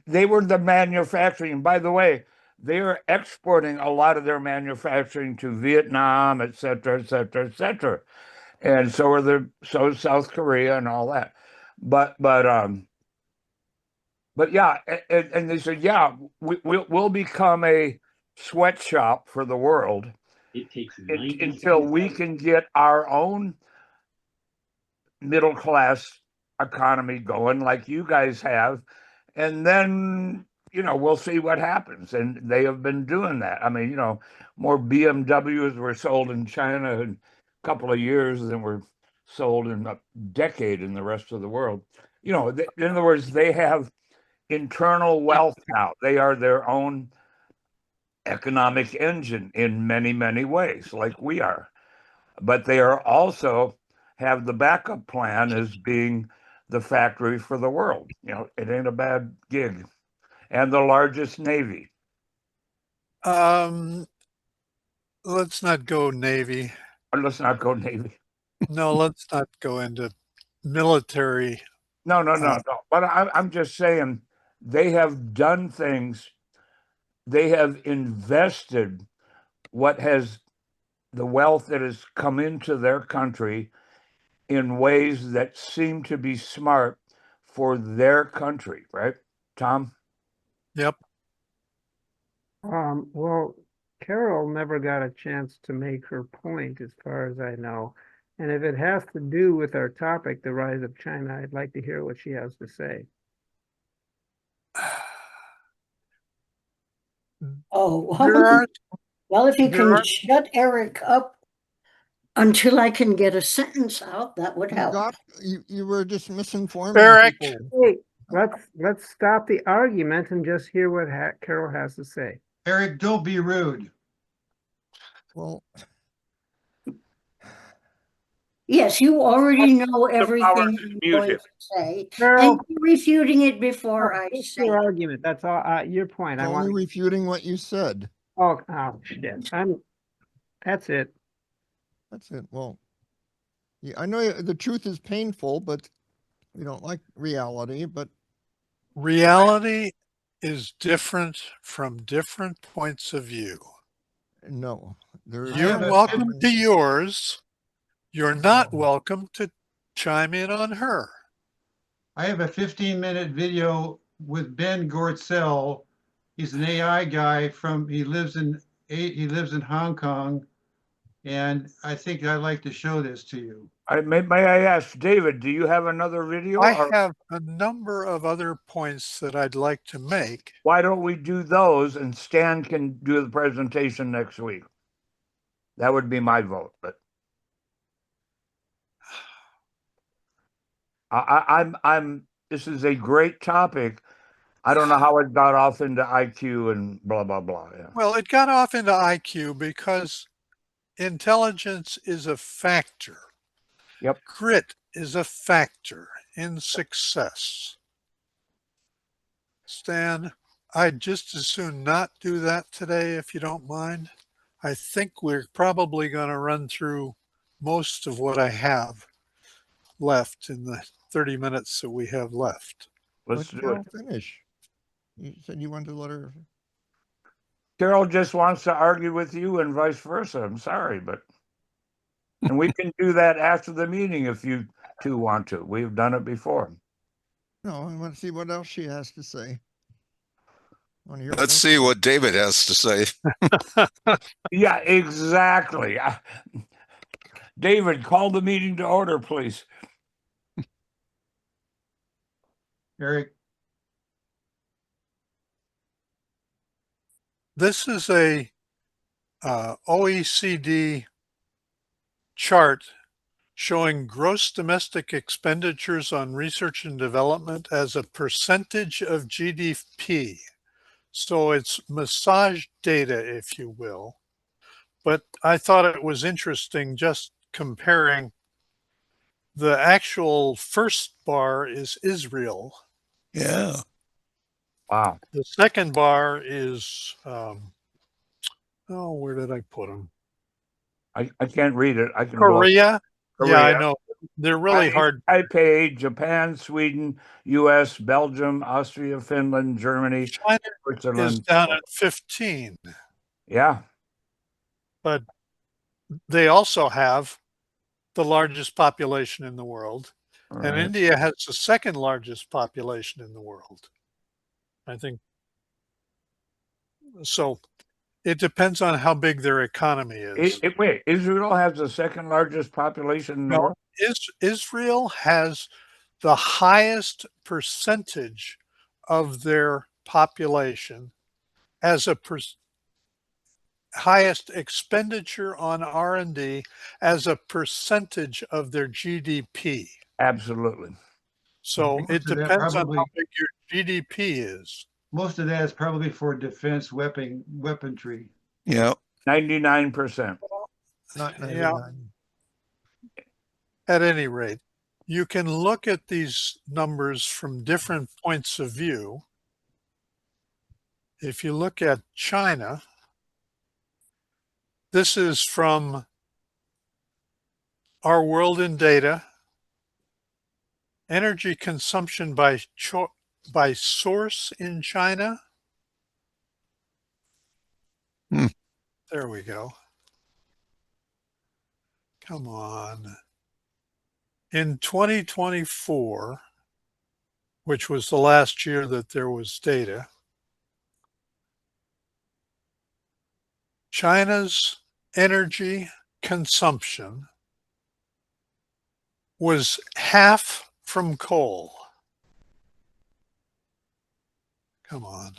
Speaker 3: they were the manufacturing. And by the way, they are exporting a lot of their manufacturing to Vietnam, et cetera, et cetera, et cetera. And so is South Korea and all that. But yeah, and they said, yeah, we'll become a sweatshop for the world until we can get our own middle class economy going like you guys have, and then, you know, we'll see what happens. And they have been doing that. I mean, you know, more BMWs were sold in China in a couple of years than were sold in a decade in the rest of the world. You know, in other words, they have internal wealth now. They are their own economic engine in many, many ways, like we are. But they are also have the backup plan as being the factory for the world. You know, it ain't a bad gig. And the largest Navy.
Speaker 1: Let's not go Navy.
Speaker 3: Or let's not go Navy.
Speaker 1: No, let's not go into military.
Speaker 3: No. But I'm just saying they have done things. They have invested what has the wealth that has come into their country in ways that seem to be smart for their country, right, Tom?
Speaker 1: Yep.
Speaker 2: Well, Carol never got a chance to make her point, as far as I know. And if it has to do with our topic, the rise of China, I'd like to hear what she has to say.
Speaker 4: Oh,
Speaker 1: There are
Speaker 4: Well, if you
Speaker 2: There
Speaker 4: can
Speaker 2: are-
Speaker 4: shut Eric up until I can get a sentence out, that would help.
Speaker 5: You were just misinforming
Speaker 1: Eric.
Speaker 5: people.
Speaker 2: Hey, let's stop the argument and just hear what Carol has to say.
Speaker 6: Eric, don't be rude.
Speaker 5: Well,
Speaker 4: Yes, you already know
Speaker 3: power
Speaker 4: everything
Speaker 3: of
Speaker 4: I'm
Speaker 3: music.
Speaker 4: going to say,
Speaker 2: Carol,
Speaker 4: and you're refuting it before I
Speaker 2: what's
Speaker 4: say
Speaker 2: your
Speaker 4: it.
Speaker 2: argument? That's all. Your point.
Speaker 5: it's
Speaker 2: I
Speaker 5: only
Speaker 2: want.
Speaker 5: refuting what you said.
Speaker 2: Oh, shit. That's it.
Speaker 5: That's it. Well, yeah, I know the truth is painful, but we don't like reality. But
Speaker 1: Reality is different from different points of view.
Speaker 5: no, there's
Speaker 1: You're
Speaker 6: have a
Speaker 1: welcome to yours. You're not
Speaker 5: Oh.
Speaker 1: welcome to chime in on her.
Speaker 6: I have a 15-minute video with Ben Gortzel. He's an AI guy he lives in Hong Kong. And I think I'd like to show this to you.
Speaker 3: May I ask, David, do you have another video?
Speaker 1: I
Speaker 3: Or
Speaker 1: have a number of other points that I'd like to make.
Speaker 3: why don't we do those and Stan can do the presentation next week? That would be my vote, but this is a great topic. I don't know how it got off into IQ and blah, blah, blah. Yeah.
Speaker 1: Well, it got off into IQ because intelligence is a factor.
Speaker 3: Yep.
Speaker 1: Grit is a factor in success. Stan, I'd just as soon not do that today if you don't mind. I think we're probably going to run through most of what I have left in the 30 minutes that we have left.
Speaker 3: Let's
Speaker 5: let
Speaker 3: do it.
Speaker 5: Carol finish. You said you wanted to let her.
Speaker 3: Carol just wants to argue with you and vice versa. I'm sorry, but and we can do that after the meeting if you two want to. We've done it before.
Speaker 5: No, I want to see what else she has to say. I want to hear what
Speaker 9: Let's
Speaker 5: else
Speaker 9: see
Speaker 5: she-
Speaker 9: what David has to say.
Speaker 3: Yeah, exactly. David, call the meeting to order, please.
Speaker 6: Eric,
Speaker 1: This is a OECD chart showing gross domestic expenditures on research and development as a percentage of GDP. So it's massage data, if you will. But I thought it was interesting just comparing. The actual first bar is Israel.
Speaker 9: Yeah.
Speaker 3: Wow.
Speaker 1: The second bar is, where did I put them?
Speaker 3: I can't read it. I can
Speaker 1: Korea. Yeah, I
Speaker 3: Korea.
Speaker 1: know. They're really hard.
Speaker 3: Taipei, Japan, Sweden, US, Belgium, Austria, Finland, Germany,
Speaker 1: China is
Speaker 3: Switzerland.
Speaker 1: down at 15,
Speaker 3: Yeah.
Speaker 1: but they also have the largest population in the world.
Speaker 3: All
Speaker 1: And
Speaker 3: right.
Speaker 1: India has the second largest population in the world. I think. So it depends on how big their economy is.
Speaker 3: Wait, Israel has the second largest population in the world?
Speaker 1: Israel has the highest percentage of their population as a highest expenditure on R&D as a percentage of their GDP.
Speaker 3: Absolutely.
Speaker 1: So
Speaker 6: Most
Speaker 1: it
Speaker 6: of that
Speaker 1: depends on
Speaker 6: probably-
Speaker 1: how big your GDP is.
Speaker 6: most of that is probably for defense weaponry.
Speaker 9: Yeah.
Speaker 3: 99%.
Speaker 5: Not
Speaker 1: Yeah.
Speaker 5: 99.
Speaker 1: At any rate, you can look at these numbers from different points of view. If you look at China, this is from Our World in Data, energy consumption by source in China.
Speaker 9: Hmm.
Speaker 1: There we go. Come on. In 2024, which was the last year that there was data, China's energy consumption was half from coal. Come on.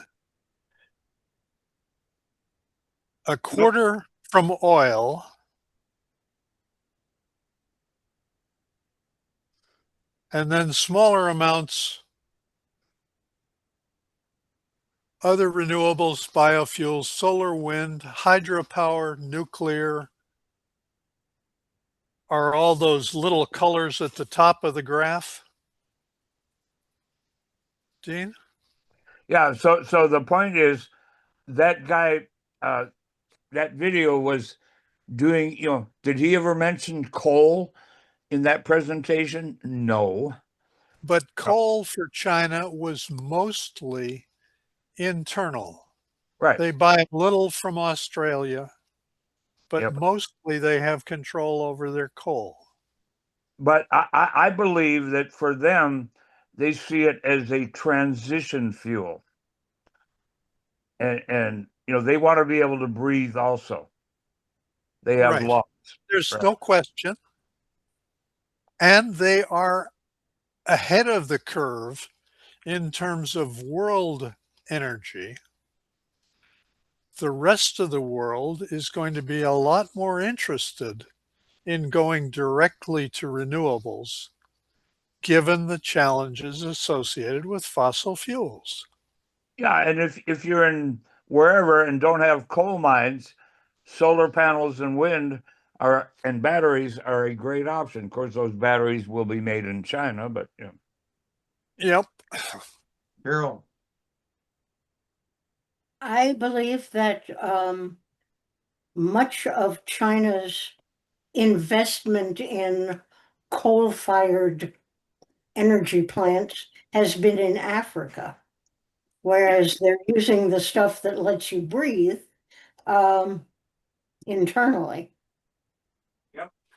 Speaker 1: a quarter from oil, and then smaller amounts other renewables, biofuels, solar, wind, hydropower, nuclear, are all those little colors at the top of the graph. Dean?
Speaker 3: Yeah, so the point is that guy, that video was doing, did he ever mention coal in that presentation? No.
Speaker 1: But coal for China was mostly internal.
Speaker 3: Right.
Speaker 1: They buy little from Australia, but
Speaker 3: Yep.
Speaker 1: mostly they have control over their coal.
Speaker 3: But I believe that for them, they see it as a transition fuel. And they want to be able to breathe also. They have
Speaker 1: Right.
Speaker 3: lungs.
Speaker 1: There's
Speaker 3: Right.
Speaker 1: no question. And they are ahead of the curve in terms of world energy. The rest of the world is going to be a lot more interested in going directly to renewables, given the challenges associated with fossil fuels.
Speaker 3: Yeah, and if you're in wherever and don't have coal mines, solar panels and wind and batteries are a great option. Of course, those batteries will be made in China, but
Speaker 1: Yep.
Speaker 6: Carol,
Speaker 4: I believe that much of China's investment in coal-fired energy plants has been in Africa, whereas they're using the stuff that lets you breathe internally.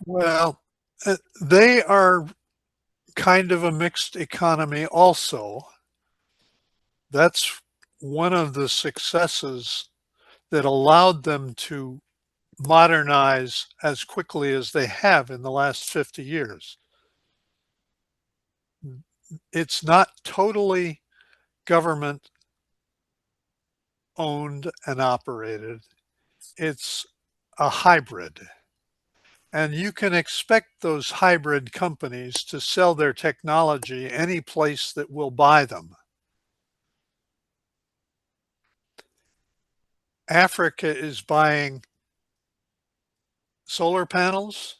Speaker 1: Well, they are kind of a mixed economy also. That's one of the successes that allowed them to modernize as quickly as they have in the last 50 years. It's not totally government owned and operated. It's a hybrid. And you can expect those hybrid companies to sell their technology any place that will buy them. Africa is buying solar panels,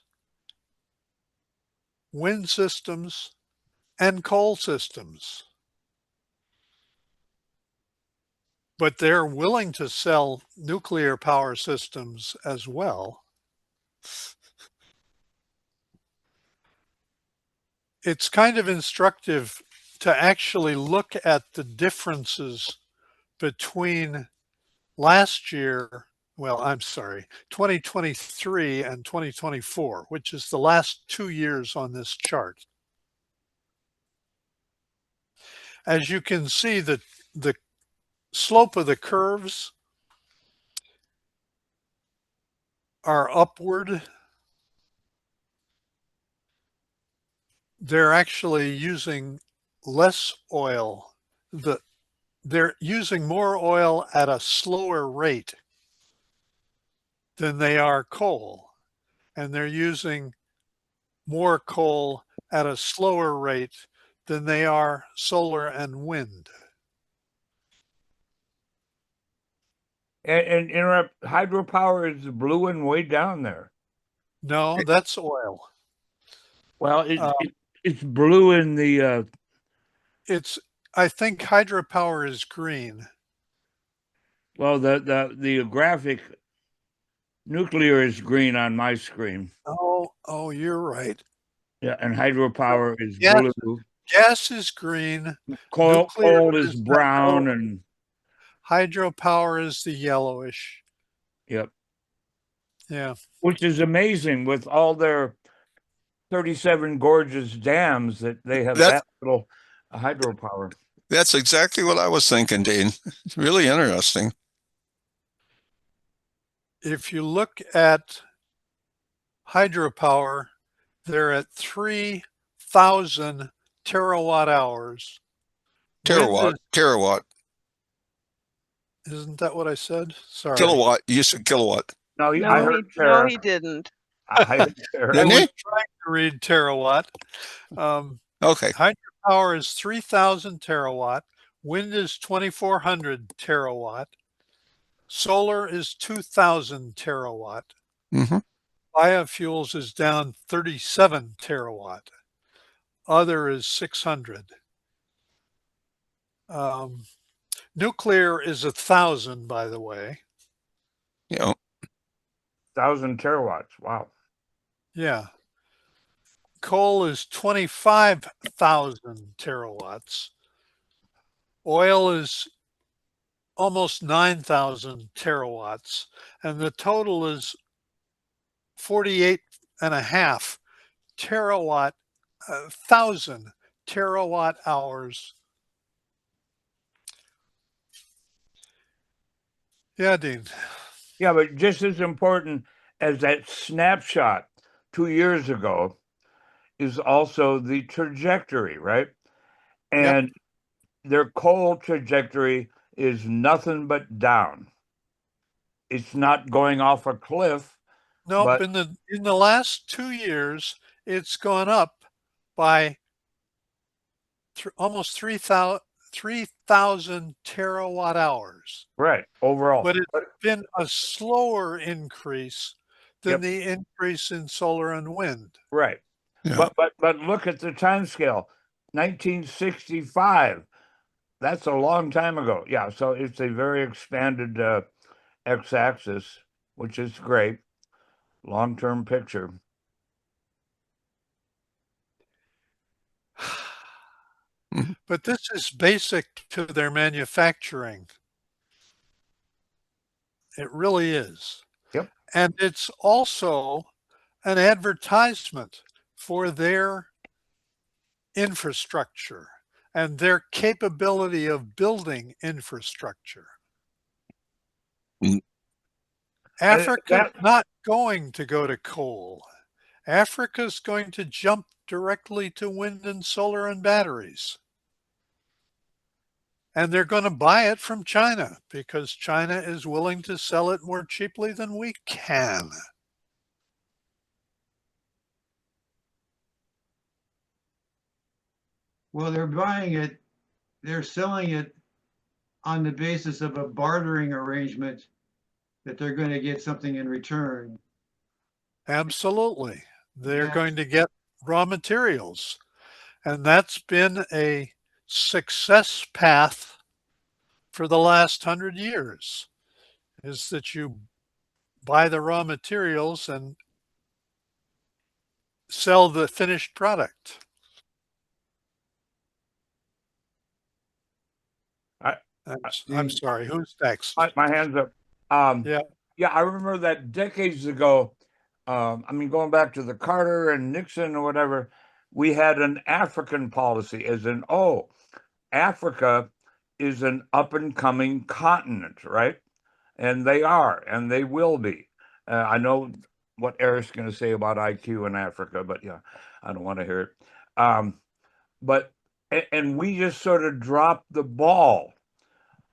Speaker 1: wind systems, and coal systems. But they're willing to sell nuclear power systems as well. It's kind of instructive to actually look at the differences between last year, well, I'm sorry, 2023 and 2024, which is the last 2 years on this chart. As you can see, the slope of the curves are upward. They're actually using less oil. They're using more oil at a slower rate than they are coal. And they're using more coal at a slower rate than they are solar and wind.
Speaker 3: and interrupt. Hydropower is blue and way down there.
Speaker 1: No, that's oil.
Speaker 3: Well, it's blue in the.
Speaker 1: I think hydropower is green.
Speaker 3: Well, the graphic nuclear is green on my screen.
Speaker 1: Oh, you're right.
Speaker 3: Yeah, and hydropower is
Speaker 1: Gas,
Speaker 3: blue.
Speaker 1: gas is green.
Speaker 3: Coal is
Speaker 1: the
Speaker 3: brown,
Speaker 1: yellow.
Speaker 3: and
Speaker 1: Hydropower is the yellowish.
Speaker 3: yep.
Speaker 1: Yeah.
Speaker 3: Which is amazing with all their 37 gorgeous dams that they have that little hydropower.
Speaker 9: That's exactly what I was thinking, Dean. It's really interesting.
Speaker 1: If you look at hydropower, they're at 3,000 terawatt hours.
Speaker 9: Terawatt.
Speaker 1: Isn't that what I said? Sorry.
Speaker 9: Kilowatt. You said kilowatt.
Speaker 3: No, I
Speaker 10: No,
Speaker 3: heard
Speaker 10: no,
Speaker 3: tera.
Speaker 10: he didn't.
Speaker 3: I heard tera.
Speaker 1: I
Speaker 9: Didn't
Speaker 1: was
Speaker 9: he?
Speaker 1: trying to read terawatt.
Speaker 9: Okay.
Speaker 1: Hydropower is 3,000 terawatt. Wind is 2,400 terawatt. Solar is 2,000 terawatt.
Speaker 9: Hmm.
Speaker 1: Biofuels is down 37 terawatt. Other is 600. Nuclear is 1,000, by the way.
Speaker 9: Yeah.
Speaker 3: 1,000 terawatts. Wow.
Speaker 1: Yeah. Coal is 25,000 terawatts. Oil is almost 9,000 terawatts. And the total is 48 and a half terawatt, 1,000 terawatt hours. Yeah, Dean.
Speaker 3: Yeah, but just as important as that snapshot 2 years ago is also the trajectory, right? And their coal trajectory is nothing but down. It's not going off a cliff.
Speaker 1: Nope.
Speaker 3: But
Speaker 1: In the last 2 years, it's gone up by almost 3,000 terawatt hours.
Speaker 3: right, overall.
Speaker 1: But it's been a slower increase than
Speaker 3: Yep.
Speaker 1: the increase in solar and wind.
Speaker 3: Right.
Speaker 9: Yeah.
Speaker 3: But look at the time scale. 1965. That's a long time ago. Yeah, so it's a very expanded x-axis, which is great. Long-term picture.
Speaker 1: But this is basic to their manufacturing. It really is.
Speaker 3: Yep.
Speaker 1: And it's also an advertisement for their infrastructure and their capability of building infrastructure.
Speaker 9: Mm.
Speaker 1: Africa's not going to go to coal. Africa's going to jump directly to wind and solar and batteries. And they're going to buy it from China because China is willing to sell it more cheaply than we can.
Speaker 6: Well, they're buying it, they're selling it on the basis of a bartering arrangement that they're going to get something in return.
Speaker 1: Absolutely. They're
Speaker 6: Yeah.
Speaker 1: going to get raw materials. And that's been a success path for the last 100 years, is that you buy the raw materials and sell the finished product. I'm sorry, who's next?
Speaker 3: My hands up. Yeah, I remember that decades ago. I mean, going back to the Carter and Nixon or whatever, we had an African policy, as in, oh, Africa is an up and coming continent, right? And they are, and they will be. I know what Eric's going to say about IQ in Africa, but yeah, I don't want to hear it. But we just sort of dropped the ball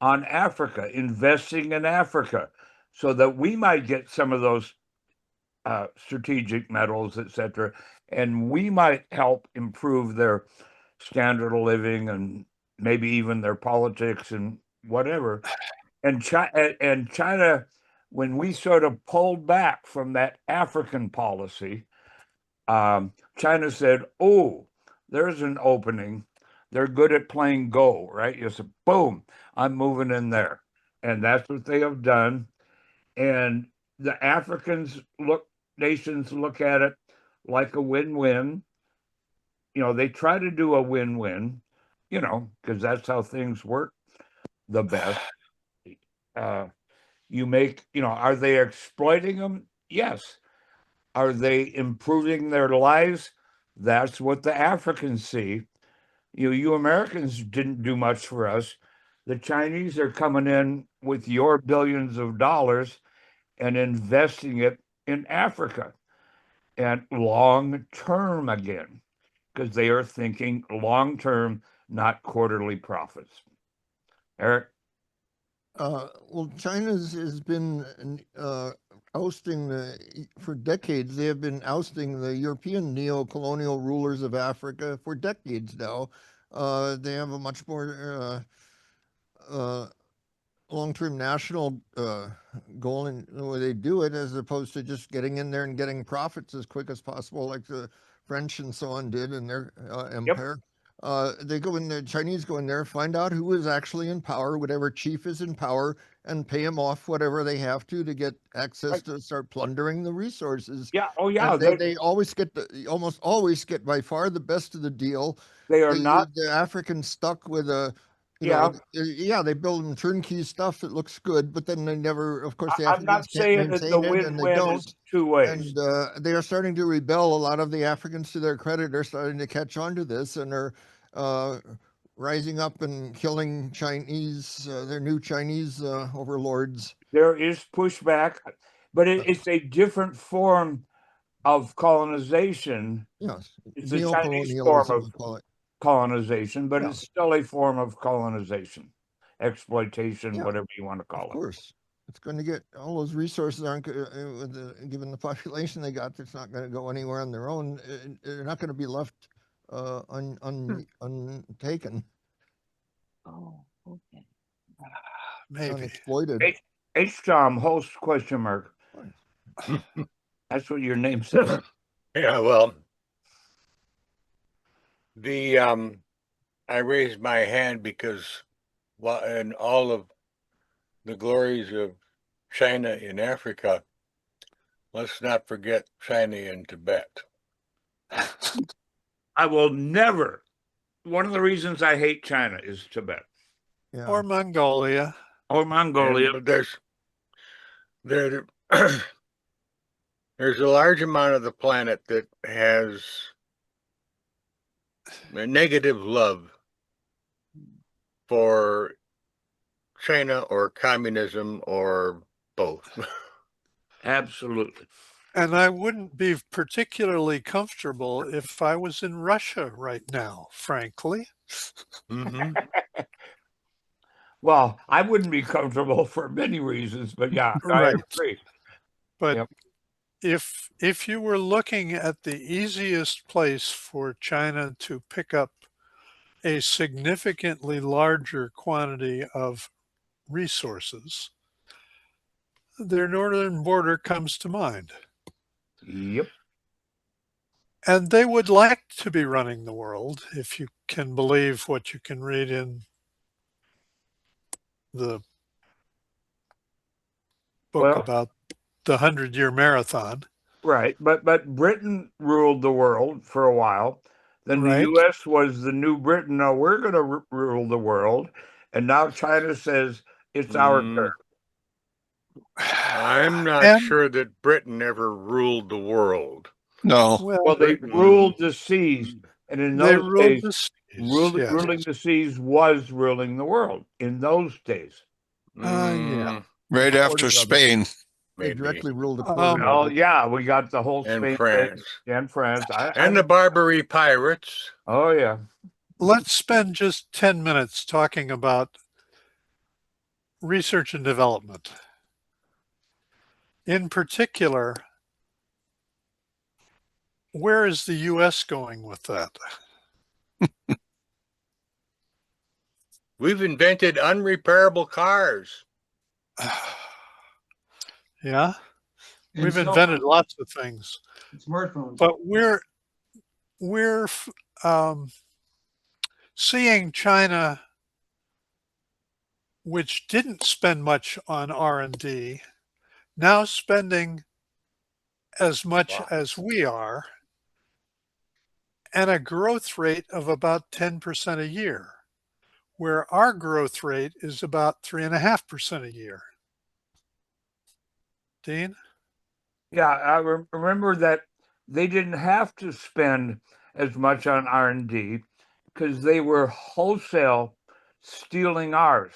Speaker 3: on Africa, investing in Africa, so that we might get some of those strategic metals, etc., and we might help improve their standard of living and maybe even their politics and whatever. And China, when we sort of pulled back from that African policy, China said, "Oh, there's an opening. They're good at playing Go, right?" You said, "Boom, I'm moving in there," and that's what they have done. And the nations look at it like a win-win. You know, they try to do a win-win, you know, because that's how things work the best. You make, you know, are they exploiting them? Yes. Are they improving their lives? That's what the Africans see. You Americans didn't do much for us. The Chinese are coming in with your billions of dollars and investing it in Africa, and long term again, because they are thinking long term, not quarterly profits. Eric?
Speaker 5: Well, China's has been ousting for decades. They have been ousting the European neo-colonial rulers of Africa for decades now. They have a much more long-term national goal in the way they do it, as opposed to just getting in there and getting profits as quick as possible, like the French and so on did in their empire. They go in there, Chinese go in there, find out who is actually in power, whatever chief is in power, and pay him off whatever they have to get access to start plundering the resources.
Speaker 3: Yeah. Oh, yeah.
Speaker 5: And they always get almost always get by far the best of the deal.
Speaker 3: They are not.
Speaker 5: The Africans stuck with a, they build them turnkey stuff that looks good, but then they never, of course, the
Speaker 3: I'm not
Speaker 5: Africans can't
Speaker 3: saying that the
Speaker 5: maintain it, and they
Speaker 3: win-win
Speaker 5: don't.
Speaker 3: is two ways.
Speaker 5: And they are starting to rebel. A lot of the Africans, to their credit, are starting to catch on to this and are rising up and killing Chinese, their new Chinese overlords.
Speaker 3: There is pushback, but it's a different form of colonization.
Speaker 5: Yes,
Speaker 3: It's a Chinese form of colonization, but it's still a form of colonization, exploitation, whatever you want to call it.
Speaker 5: Of course. It's going to get, all those resources aren't, given the population they got, it's not going to go anywhere on their own. They're not going to be left untaken.
Speaker 4: Oh, okay.
Speaker 1: Maybe.
Speaker 5: Unexploited.
Speaker 3: H-Tom, host question mark. That's what your name says.
Speaker 8: Yeah, well, I raised my hand because in all of the glories of China in Africa, let's not forget China in Tibet.
Speaker 3: I will never. One of the reasons I hate China is Tibet.
Speaker 5: Yeah.
Speaker 1: Or Mongolia.
Speaker 3: Or Mongolia.
Speaker 8: And there's a large amount of the planet that has a negative love for China or communism or both.
Speaker 3: Absolutely.
Speaker 1: And I wouldn't be particularly comfortable if I was in Russia right now, frankly.
Speaker 8: Mm-hmm.
Speaker 3: Well, I wouldn't be comfortable for many reasons, but yeah,
Speaker 1: Right.
Speaker 3: I agree.
Speaker 1: But if you were looking at the easiest place for China to pick up a significantly larger quantity of resources, their northern border comes to mind.
Speaker 3: Yep.
Speaker 1: And they would like to be running the world, if you can believe what you can read in the book about the 100-year marathon.
Speaker 3: Right. But Britain ruled the world for a while. Then the U.S. was the new Britain. Now we're going to rule the world. And now China says it's our turn.
Speaker 8: I'm not sure that Britain ever ruled the world.
Speaker 9: No.
Speaker 3: Well, they ruled the seas. And in those days, ruling the seas was ruling the world in those days.
Speaker 1: Yeah.
Speaker 9: Right after Spain.
Speaker 5: They directly ruled the quarter.
Speaker 3: Oh, yeah, we got the whole
Speaker 8: and
Speaker 3: Spain
Speaker 8: France.
Speaker 3: And France.
Speaker 8: And the Barbary pirates.
Speaker 3: Oh, yeah.
Speaker 1: Let's spend just 10 minutes talking about research and development. In particular, where is the U.S. going with that?
Speaker 8: We've invented unrepairable cars.
Speaker 1: Yeah,
Speaker 6: And
Speaker 1: we've
Speaker 6: cell
Speaker 1: invented
Speaker 6: phones.
Speaker 1: lots of things,
Speaker 6: Smartphones.
Speaker 1: but we're seeing China, which didn't spend much on R&D, now spending as much as we are, and a growth rate of about 10% a year, where our growth rate is about 3.5% a year. Dean?
Speaker 3: Yeah, I remember that they didn't have to spend as much on R&D because they were wholesale stealing ours.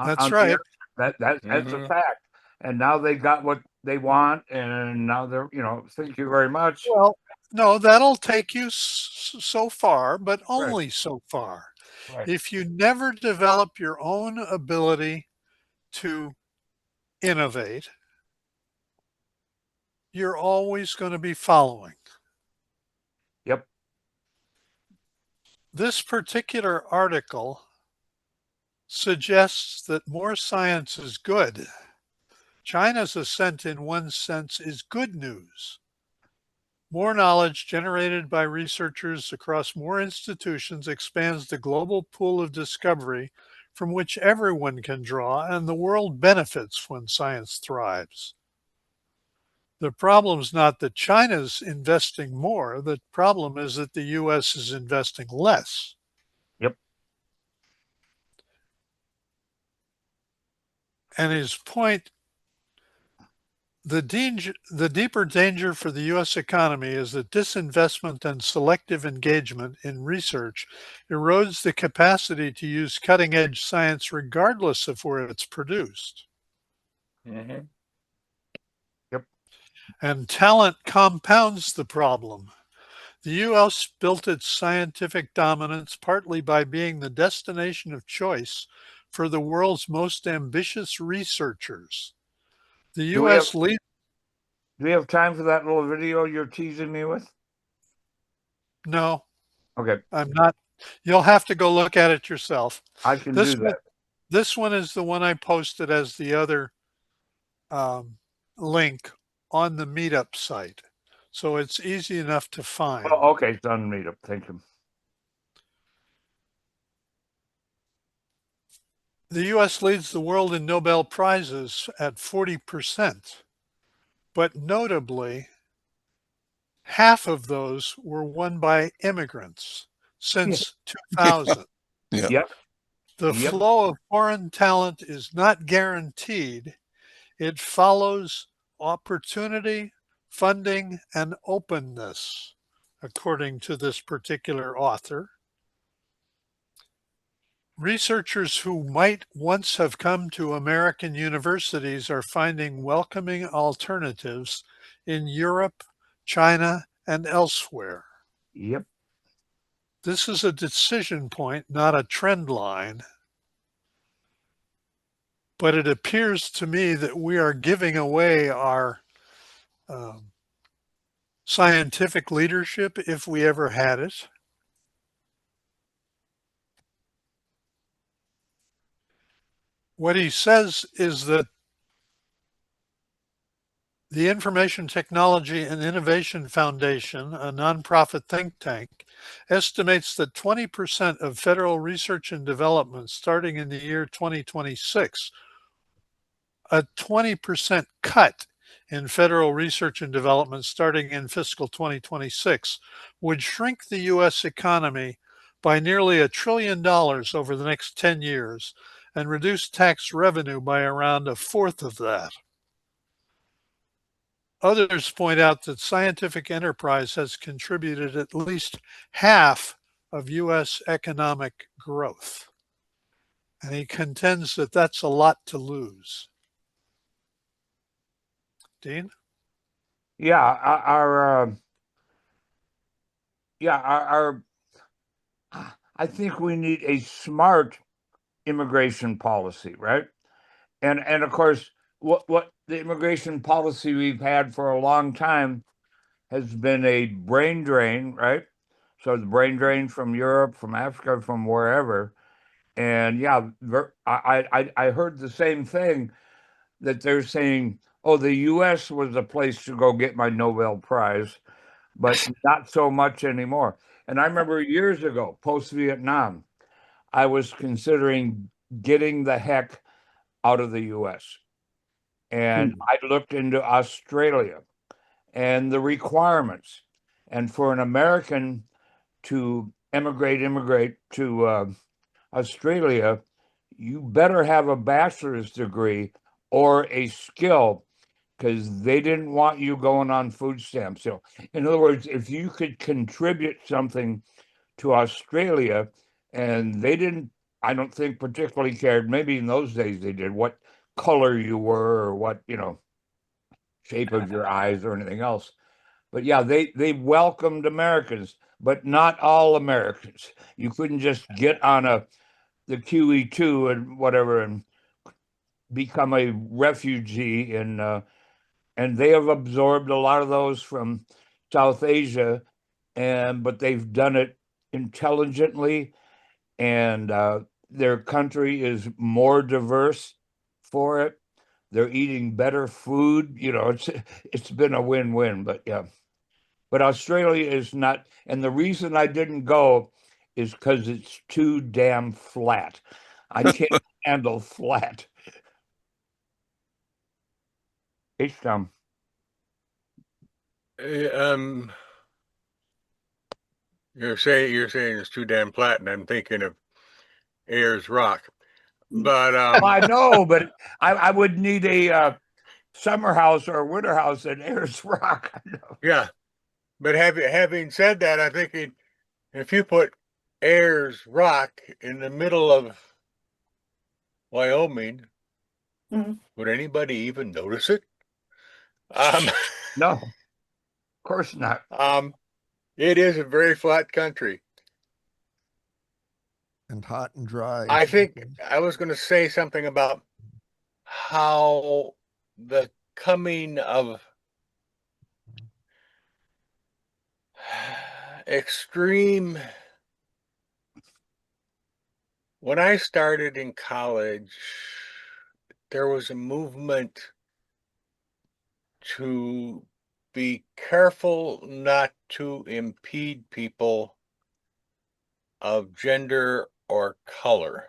Speaker 1: That's right.
Speaker 3: That's a fact. And now they got what they want, and now they're, thank you very much.
Speaker 1: Well, no, that'll take you so far, but only so far.
Speaker 3: Right.
Speaker 1: If you never develop your own ability to innovate, you're always going to be following.
Speaker 3: Yep.
Speaker 1: This particular article suggests that more science is good. China's ascent, in one sense, is good news. More knowledge generated by researchers across more institutions expands the global pool of discovery from which everyone can draw, and the world benefits when science thrives. The problem is not that China's investing more. The problem is that the U.S. is investing less.
Speaker 3: Yep.
Speaker 1: And his point, the deeper danger for the U.S. economy is that disinvestment and selective engagement in research erodes the capacity to use cutting-edge science regardless of where it's produced.
Speaker 8: Mm-hmm.
Speaker 3: Yep.
Speaker 1: And talent compounds the problem. The U.S. built its scientific dominance partly by being the destination of choice for the world's most ambitious researchers. The U.S.
Speaker 3: Do we have time for that little video you're teasing me with?
Speaker 1: No,
Speaker 3: Okay,
Speaker 1: I'm not. You'll have to go look at it yourself.
Speaker 3: I can
Speaker 1: This
Speaker 3: do
Speaker 1: one,
Speaker 3: that.
Speaker 1: this one is the one I posted as the other link on the meetup site. So it's easy enough to find.
Speaker 3: Oh, okay, it's on Meetup. Thank you.
Speaker 1: The U.S. leads the world in Nobel Prizes at 40%, but notably, half of those were won by immigrants since 2000.
Speaker 9: Yeah.
Speaker 3: Yep.
Speaker 1: The
Speaker 3: Yep.
Speaker 1: flow of foreign talent is not guaranteed. It follows opportunity, funding, and openness, according to this particular author. Researchers who might once have come to American universities are finding welcoming alternatives in Europe, China, and elsewhere.
Speaker 3: Yep.
Speaker 1: This is a decision point, not a trend line. But it appears to me that we are giving away our scientific leadership if we ever had it. What he says is that the Information Technology and Innovation Foundation, a nonprofit think tank, estimates that 20% of federal research and development starting in the year 2026, a 20% cut in federal research and development starting in fiscal 2026 would shrink the U.S. economy by nearly $1 trillion over the next 10 years and reduce tax revenue by around a fourth of that. Others point out that scientific enterprise has contributed at least half of U.S. economic growth. And he contends that that's a lot to lose. Dean?
Speaker 3: Yeah, our I think we need a smart immigration policy, right? And of course, what the immigration policy we've had for a long time has been a brain drain, right? So the brain drain from Europe, from Africa, from wherever. And yeah, I heard the same thing, that they're saying, oh, the U.S. was a place to go get my Nobel Prize, but not so much anymore. And I remember years ago, post-Vietnam, I was considering getting the heck out of the U.S. And I looked into Australia and the requirements. And for an American to immigrate to Australia, you better have a bachelor's degree or a skill, because they didn't want you going on food stamps. So, in other words, if you could contribute something to Australia, and they didn't, I don't think, particularly cared, maybe in those days they did, what color you were or what, shape of your eyes or anything else. But yeah, they welcomed Americans, but not all Americans. You couldn't just get on the QE2 and whatever and become a refugee and they have absorbed a lot of those from South Asia, but they've done it intelligently, and their country is more diverse for it. They're eating better food. It's been a win-win. But yeah, but Australia is not, and the reason I didn't go is because it's too damn flat. I can't handle flat. H-Town.
Speaker 8: You're saying it's too damn flat, and I'm thinking of Ayers Rock. But
Speaker 3: I know, but I would need a summer house or a winter house at Ayers Rock. I know.
Speaker 8: yeah. But having said that, I'm thinking if you put Ayers Rock in the middle of Wyoming, would anybody even notice it?
Speaker 3: No, of course not.
Speaker 8: It is a very flat country.
Speaker 5: And hot and dry.
Speaker 8: I think I was going to say something about how the coming of extreme. When I started in college, there was a movement to be careful not to impede people of gender or color.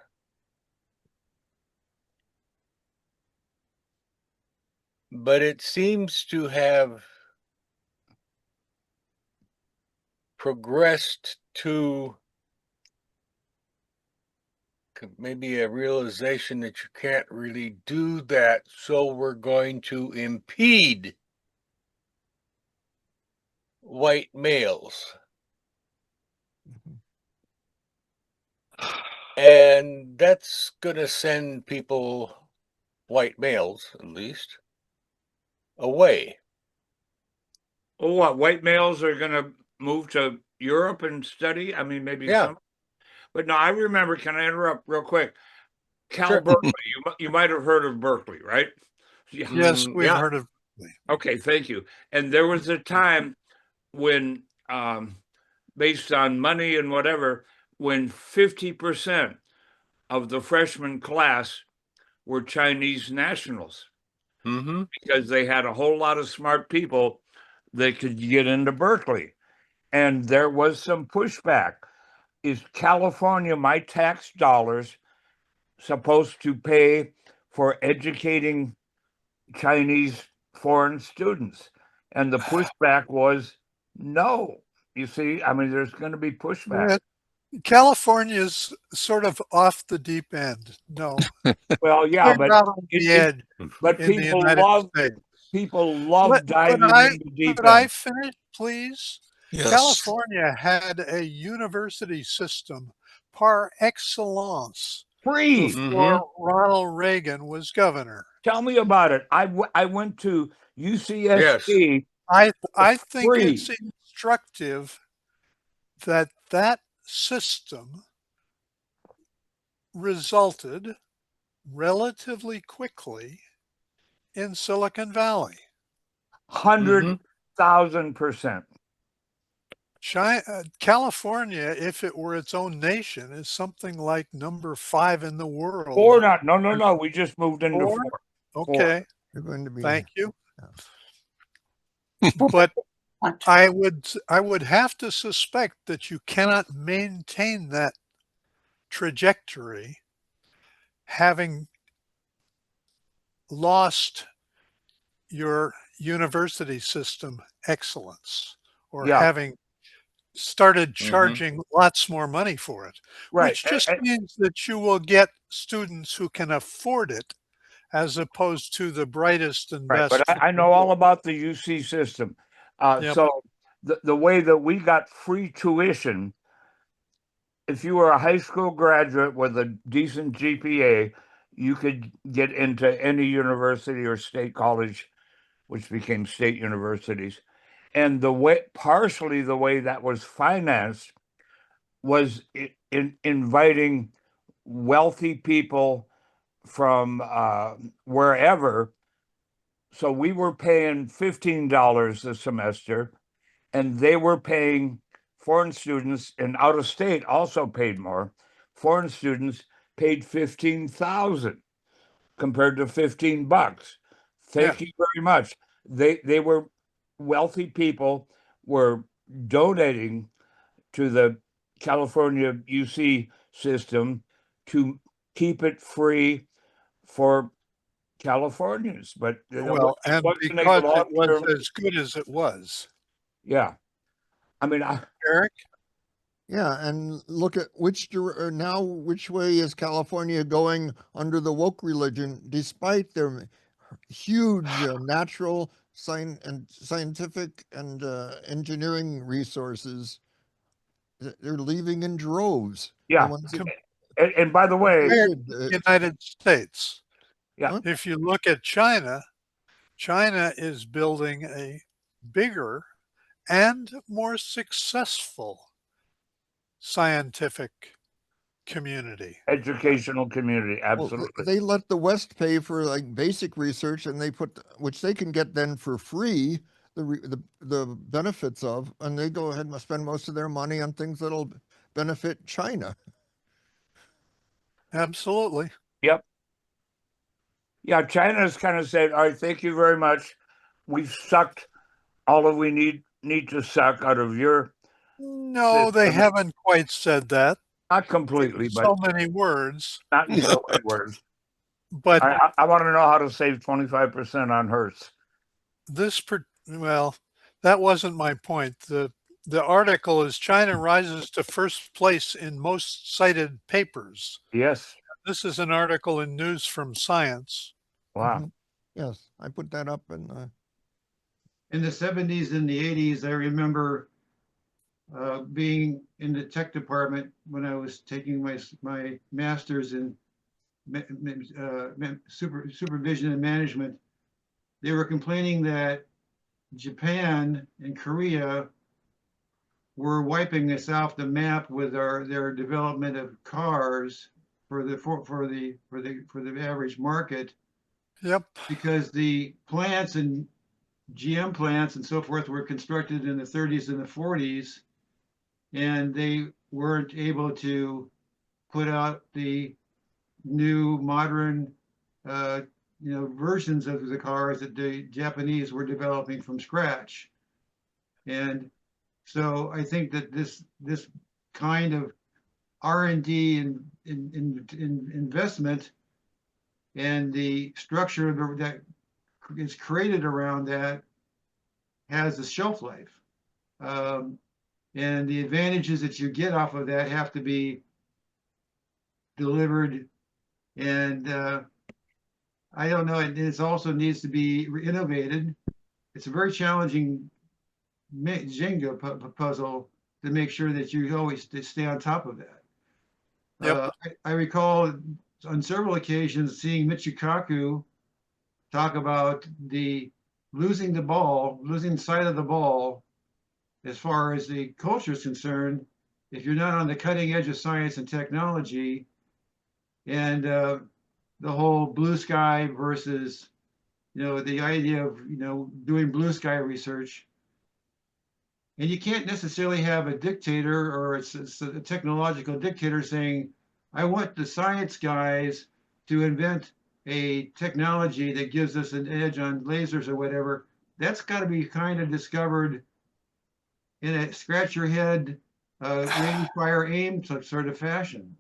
Speaker 8: But it seems to have progressed to maybe a realization that you can't really do that, so we're going to impede white males. And that's going to send people, white males at least, away.
Speaker 3: Oh, what? White males are going to move to Europe and study? I mean, maybe
Speaker 8: Yeah.
Speaker 3: some. But no, I remember, can I interrupt real quick?
Speaker 8: Sure.
Speaker 3: Berkeley, you might have heard of Berkeley, right?
Speaker 1: Yes, we've
Speaker 8: yeah.
Speaker 1: heard of.
Speaker 3: Okay, thank you. And there was a time when, based on money and whatever, when 50% of the freshman class were Chinese nationals because they had a whole lot of smart people that could get into Berkeley. And there was some pushback. Is California, my tax dollars, supposed to pay for educating Chinese foreign students? And the pushback was no. You see, I mean, there's going to be pushback.
Speaker 1: California's sort of off the deep end. No.
Speaker 3: Well, yeah,
Speaker 1: They're
Speaker 3: but
Speaker 1: not on the edge
Speaker 3: but
Speaker 1: in the
Speaker 3: people
Speaker 1: United
Speaker 3: love
Speaker 1: States.
Speaker 3: diving into deep
Speaker 1: Could I
Speaker 3: end.
Speaker 1: finish, please?
Speaker 9: Yes.
Speaker 1: California had a university system par excellence
Speaker 3: Free.
Speaker 1: before Ronald Reagan was governor.
Speaker 3: Tell me about it. I went to UCSB.
Speaker 1: I think
Speaker 3: Free.
Speaker 1: it's instructive that that system resulted relatively quickly in Silicon Valley.
Speaker 3: 100,000%.
Speaker 1: California, if it were its own nation, is something like number 5 in the world.
Speaker 3: Or not. No. We just moved into 4.
Speaker 1: Okay.
Speaker 5: You're going to be.
Speaker 1: Thank you. But I would have to suspect that you cannot maintain that trajectory having lost your university system excellence or having started charging lots more money for it, which just means that you will get students who can afford it as opposed to the brightest and best.
Speaker 3: But I know all about the UC system. So the way that we got free tuition, if you were a high school graduate with a decent GPA, you could get into any university or state college, which became state universities. And partially the way that was financed was in inviting wealthy people from wherever. So we were paying $15 a semester, and they were paying foreign students, and out of state also paid more. Foreign students paid 15,000 compared to $15. Thank you very much. They were wealthy people were donating to the California UC system to keep it free for Californians, but
Speaker 1: Well, and
Speaker 3: wasn't a
Speaker 1: because it was
Speaker 3: long-term-
Speaker 1: as good as it was.
Speaker 3: yeah. I mean,
Speaker 1: Eric?
Speaker 5: Yeah, and look at which way is California going under the woke religion, despite their huge natural scientific and engineering resources. They're leaving in droves. The
Speaker 3: yeah.
Speaker 5: ones that
Speaker 3: And by the way,
Speaker 5: created,
Speaker 1: United States.
Speaker 3: Yeah.
Speaker 1: If you look at China, China is building a bigger and more successful scientific community.
Speaker 3: educational community,
Speaker 5: well,
Speaker 3: absolutely.
Speaker 5: they let the West pay for like basic research, and they put which they can get then for free the benefits of, and they go ahead and spend most of their money on things that'll benefit China.
Speaker 1: Absolutely.
Speaker 3: Yep. Yeah, China's kind of said, all right, thank you very much. We've sucked all of we need to suck out of your,
Speaker 1: No, they
Speaker 3: system.
Speaker 1: haven't quite said that.
Speaker 3: not completely,
Speaker 1: in
Speaker 3: but
Speaker 1: so many words.
Speaker 3: not in so many words.
Speaker 1: But
Speaker 3: I want to know how to save 25% on Hertz.
Speaker 1: well, that wasn't my point. The article is China rises to first place in most cited papers.
Speaker 3: Yes.
Speaker 1: This is an article in News from Science.
Speaker 3: Wow.
Speaker 5: Mhm. Yes, I put that up, and
Speaker 6: In the 70s and the 80s, I remember being in the tech department when I was taking my master's in supervision and management. They were complaining that Japan and Korea were wiping us off the map with their development of cars for the average market,
Speaker 1: Yep.
Speaker 6: because the plants and GM plants and so forth were constructed in the 30s and the 40s, and they weren't able to put out the new modern versions of the cars that the Japanese were developing from scratch. And so I think that this kind of R&D and in investment and the structure that is created around that has a shelf life. And the advantages that you get off of that have to be delivered. And I don't know, it also needs to be innovated. It's a very challenging Jenga puzzle to make sure that you always stay on top of that.
Speaker 1: Yep.
Speaker 6: I recall on several occasions seeing Michikaku talk about losing sight of the ball as far as the culture is concerned, if you're not on the cutting edge of science and technology, and the whole blue sky versus, the idea of, doing blue sky research. And you can't necessarily have a dictator or it's a technological dictator saying, I want the science guys to invent a technology that gives us an edge on lasers or whatever. That's got to be kind of discovered in a scratch your head, range, fire, aim sort of fashion.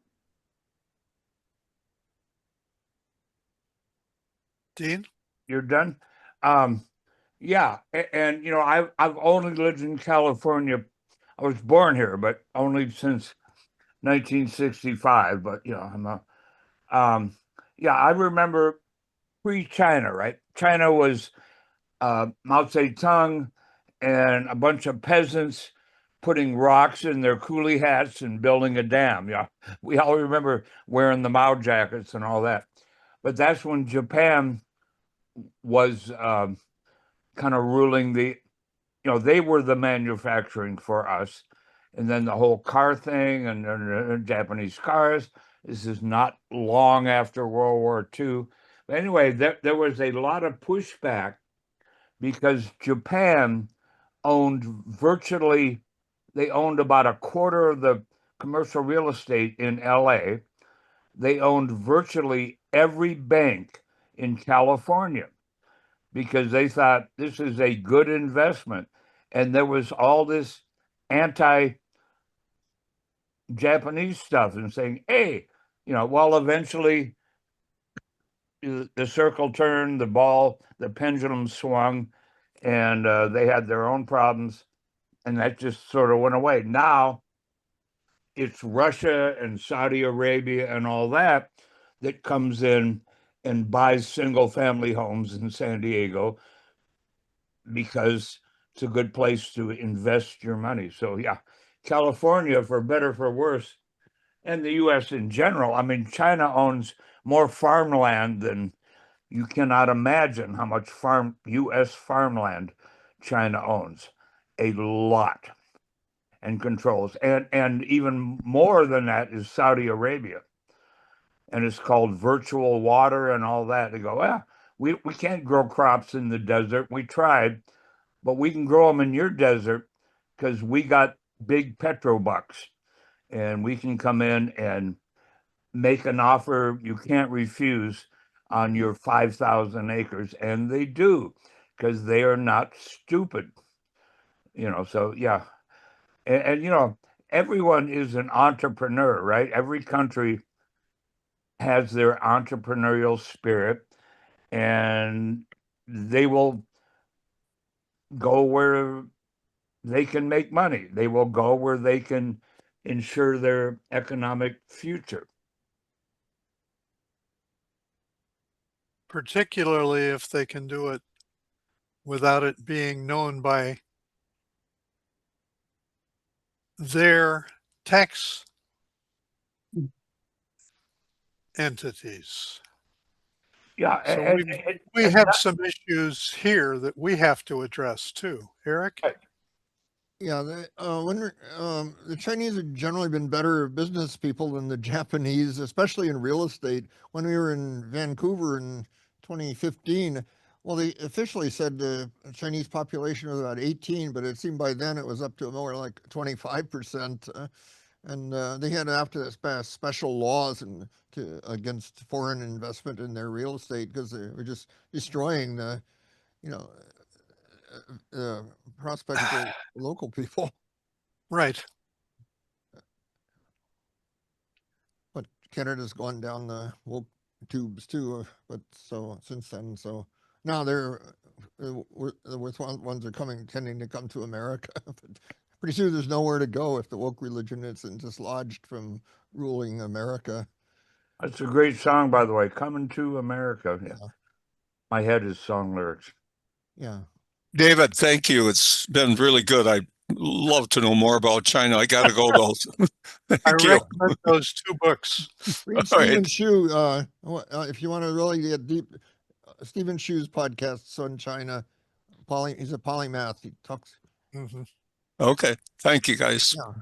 Speaker 1: Dean?
Speaker 3: You're done? Yeah, and I've only lived in California. I was born here, but only since 1965. But yeah, I remember pre-China, right? China was Mao Zedong and a bunch of peasants putting rocks in their coolie hats and building a dam. Yeah, we all remember wearing the Mao jackets and all that. But that's when Japan was kind of ruling they were the manufacturing for us. And then the whole car thing and Japanese cars. This is not long after World War II. But anyway, there was a lot of pushback because Japan owned they owned about a quarter of the commercial real estate in LA. They owned virtually every bank in California because they thought this is a good investment. And there was all this anti-Japanese stuff and saying, hey, well, eventually the circle turned, the pendulum swung, and they had their own problems, and that just sort of went away. Now it's Russia and Saudi Arabia and all that comes in and buys single family homes in San Diego because it's a good place to invest your money. So yeah, California, for better for worse, and the US in general. I mean, China owns more farmland than you cannot imagine how much US farmland China owns. A lot, and controls. And even more than that is Saudi Arabia. And it's called virtual water and all that. They go, well, we can't grow crops in the desert. We tried, but we can grow them in your desert because we got big petrobucks, and we can come in and make an offer you can't refuse on your 5,000 acres. And they do, because they are not stupid. So yeah. And everyone is an entrepreneur, right? Every country has their entrepreneurial spirit, and they will go where they can make money. They will go where they can ensure their economic future.
Speaker 1: Particularly if they can do it without it being known by their tax entities.
Speaker 3: Yeah,
Speaker 1: So we have some issues here that we have to address too. Eric?
Speaker 5: Yeah, the Chinese have generally been better business people than the Japanese, especially in real estate. When we were in Vancouver in 2015, well, they officially said the Chinese population was about 18, but it seemed by then it was up to more like 25%. And they had to have to pass special laws against foreign investment in their real estate because they were just destroying the prospects for local people.
Speaker 1: Right.
Speaker 5: But Canada's gone down the woke tubes too. But since then, now the worst ones are tending to come to America. But pretty soon there's nowhere to go if the woke religion isn't dislodged from ruling America.
Speaker 3: That's a great song, by the way. Coming to America. Yeah. My head is song lyrics.
Speaker 5: Yeah.
Speaker 9: David, thank you. It's been really good. I'd love to know more about China. I got to go though. Thank you.
Speaker 1: recommend those two books.
Speaker 5: Read Stephen Shu. If you want to really get deep, Stephen Shu's podcast on China. He's a polymath. He talks.
Speaker 9: Okay. Thank you, guys.
Speaker 5: Yeah.